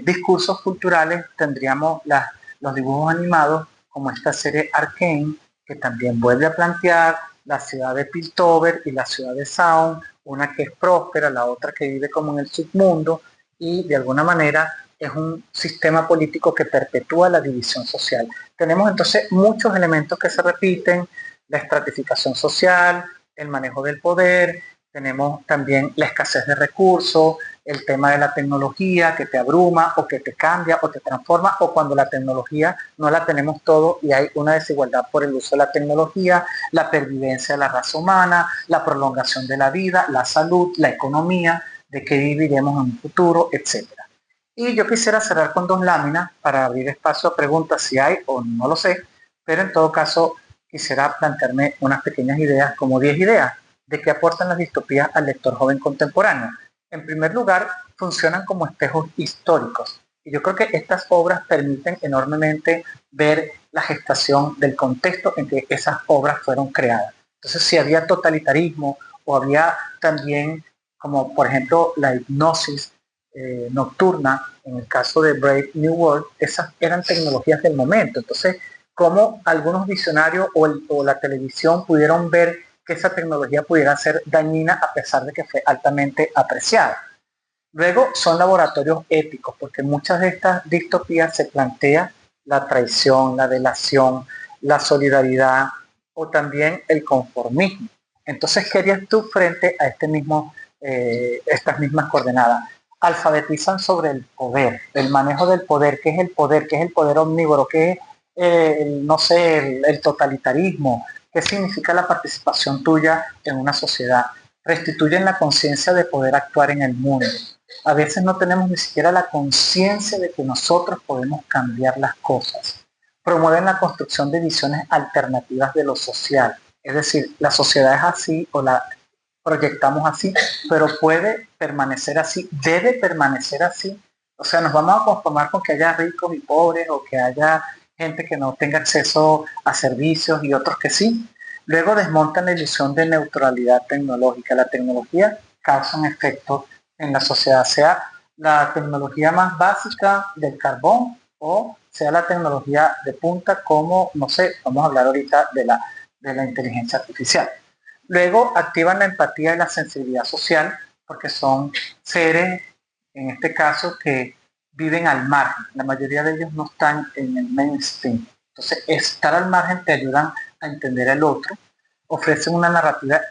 discursos culturales, tendríamos los dibujos animados como esta serie Arcane, que también vuelve a plantear la ciudad de Piltover y la ciudad de Sound, una que es próspera, la otra que vive como en el submundo, y de alguna manera es un sistema político que perpetúa la división social. Tenemos entonces muchos elementos que se repiten, la estratificación social, el manejo del poder, tenemos también la escasez de recursos, el tema de la tecnología que te abruma o que te cambia o te transforma, o cuando la tecnología no la tenemos todo y hay una desigualdad por el uso de la tecnología, la pervivencia de la raza humana, la prolongación de la vida, la salud, la economía, de qué viviremos en un futuro, etc. Y yo quisiera cerrar con 2 láminas para abrir espacio a preguntas si hay o no lo sé, pero en todo caso quisiera plantearme unas pequeñas ideas, como 10 ideas, de qué aportan las distopías al lector joven contemporáneo. En primer lugar, funcionan como espejos históricos. Y yo creo que estas obras permiten enormemente ver la gestación del contexto en que esas obras fueron creadas. Entonces, si había totalitarismo o había también, como por ejemplo la hipnosis nocturna, en el caso de Brave New World, esas eran tecnologías del momento. Entonces, cómo algunos visionarios o la televisión pudieron ver que esa tecnología pudiera ser dañina a pesar de que fue altamente apreciada. Luego son laboratorios éticos, porque en muchas de estas distopías se plantea la traición, la delación, la solidaridad o también el conformismo. Entonces, ¿qué harías tú frente a estas mismas coordenadas? Alfabetizan sobre el poder, el manejo del poder, qué es el poder omnívoro, qué es, no sé, el totalitarismo, qué significa la participación tuya en una sociedad. Restituyen la conciencia de poder actuar en el mundo. A veces no tenemos ni siquiera la conciencia de que nosotros podemos cambiar las cosas. Promueven la construcción de visiones alternativas de lo social. Es decir, la sociedad es así o la proyectamos así, pero puede permanecer así, debe permanecer así. O sea, nos vamos a conformar con que haya ricos y pobres o que haya gente que no tenga acceso a servicios y otros que sí. Luego desmontan la ilusión de neutralidad tecnológica. La tecnología causa un efecto en la sociedad, sea la tecnología más básica del carbón o sea la tecnología de punta como, no sé, vamos a hablar ahorita de la inteligencia artificial. Luego activan la empatía y la sensibilidad social porque son seres, en este caso, que viven al margen. La mayoría de ellos no están en el mainstream. Entonces, estar al margen te ayudan a entender al otro. Ofrecen una narrativa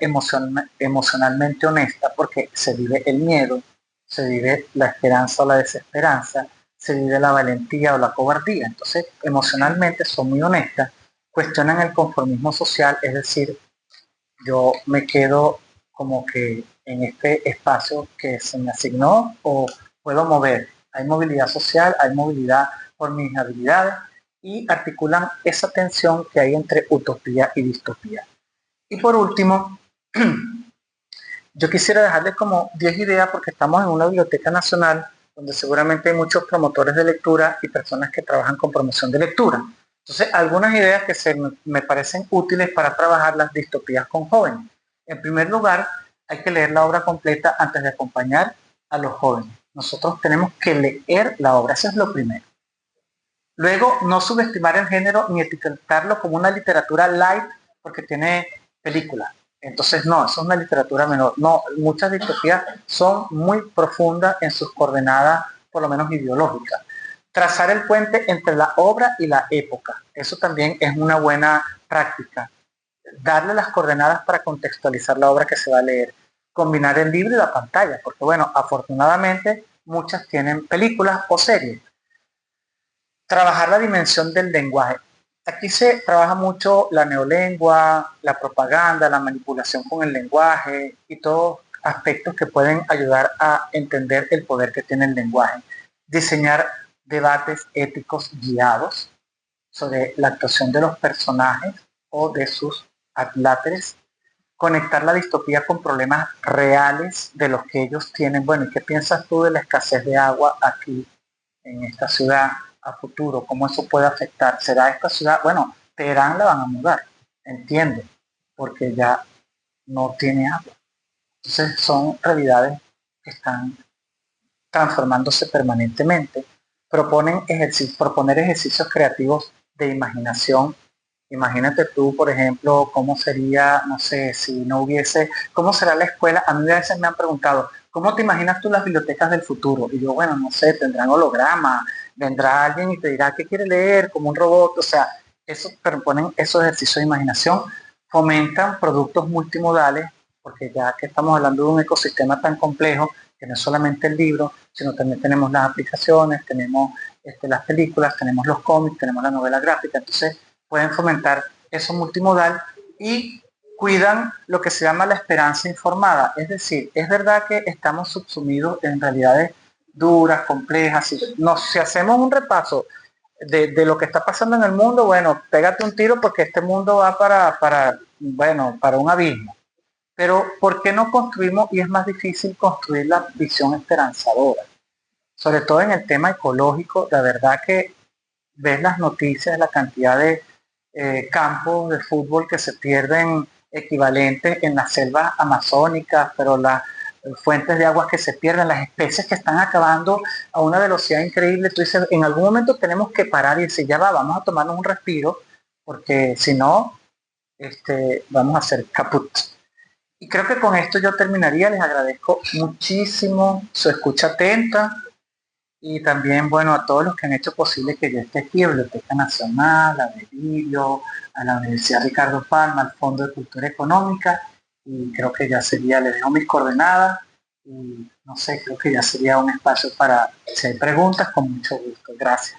emocionalmente honesta porque se vive el miedo, se vive la esperanza o la desesperanza, se vive la valentía o la cobardía. Entonces, emocionalmente son muy honestas, cuestionan el conformismo social, es decir, yo me quedo como que en este espacio que se me asignó o puedo mover. Hay movilidad social, hay movilidad por mis habilidades y articulan esa tensión que hay entre utopía y distopía. Y por último, yo quisiera dejarles como 10 ideas porque estamos en una biblioteca nacional donde seguramente hay muchos promotores de lectura y personas que trabajan con promoción de lectura. Entonces, algunas ideas que me parecen útiles para trabajar las distopías con jóvenes. En primer lugar, hay que leer la obra completa antes de acompañar a los jóvenes. Nosotros tenemos que leer la obra, eso es lo primero. Luego, no subestimar el género ni etiquetarlo como una literatura light porque tiene películas. Entonces, no, eso es una literatura menor. No, muchas distopías son muy profundas en sus coordenadas, por lo menos ideológicas. Trazar el puente entre la obra y la época. Eso también es una buena práctica. Darle las coordenadas para contextualizar la obra que se va a leer. Combinar el libro y la pantalla, porque bueno, afortunadamente muchas tienen películas o series. Trabajar la dimensión del lenguaje. Aquí se trabaja mucho la neolengua, la propaganda, la manipulación con el lenguaje y todos aspectos que pueden ayudar a entender el poder que tiene el lenguaje. Diseñar debates éticos guiados sobre la actuación de los personajes o de sus adláteres, conectar la distopía con problemas reales de los que ellos tienen. Bueno, ¿y qué piensas tú de la escasez de agua aquí en esta ciudad a futuro? ¿Cómo eso puede afectar? ¿Será esta ciudad? Bueno, Teherán la van a mudar, entiendo, porque ya no tiene agua. Entonces son realidades que están transformándose permanentemente. Proponer ejercicios creativos de imaginación. Imagínate tú, por ejemplo, cómo sería, no sé, si no hubiese, cómo será la escuela. A mí a veces me han preguntado, ¿cómo te imaginas tú las bibliotecas del futuro? Y yo, bueno, no sé, tendrán hologramas, vendrá alguien y te dirá qué quiere leer, como un robot. O sea, eso proponen esos ejercicios de imaginación, fomentan productos multimodales, porque ya que estamos hablando de un ecosistema tan complejo, que no es solamente el libro, sino también tenemos las aplicaciones, tenemos las películas, tenemos los cómics, tenemos la novela gráfica. Entonces pueden fomentar eso multimodal y cuidan lo que se llama la esperanza informada. Es decir, es verdad que estamos subsumidos en realidades duras, complejas. Si hacemos un repaso de lo que está pasando en el mundo, bueno, pégate un tiro porque este mundo va para un abismo. Pero ¿por qué no construimos? Y es más difícil construir la visión esperanzadora, sobre todo en el tema ecológico. La verdad que ves las noticias, la cantidad de campos de fútbol que se pierden equivalentes en las selvas amazónicas, pero las fuentes de aguas que se pierden, las especies que están acabando a una velocidad increíble. Tú dices, en algún momento tenemos que parar y decir, ya va, vamos a tomarnos un respiro, porque si no, vamos a ser caput. Y creo que con esto yo terminaría. Les agradezco muchísimo su escucha atenta y también, bueno, a todos los que han hecho posible que yo esté aquí, a Biblioteca Nacional, a Belirio, a la Universidad Ricardo Palma, al Fondo de Cultura Económica, y creo que ya sería, le dejo mis coordenadas y no sé, creo que ya sería un espacio para, si hay preguntas, con mucho gusto. Gracias.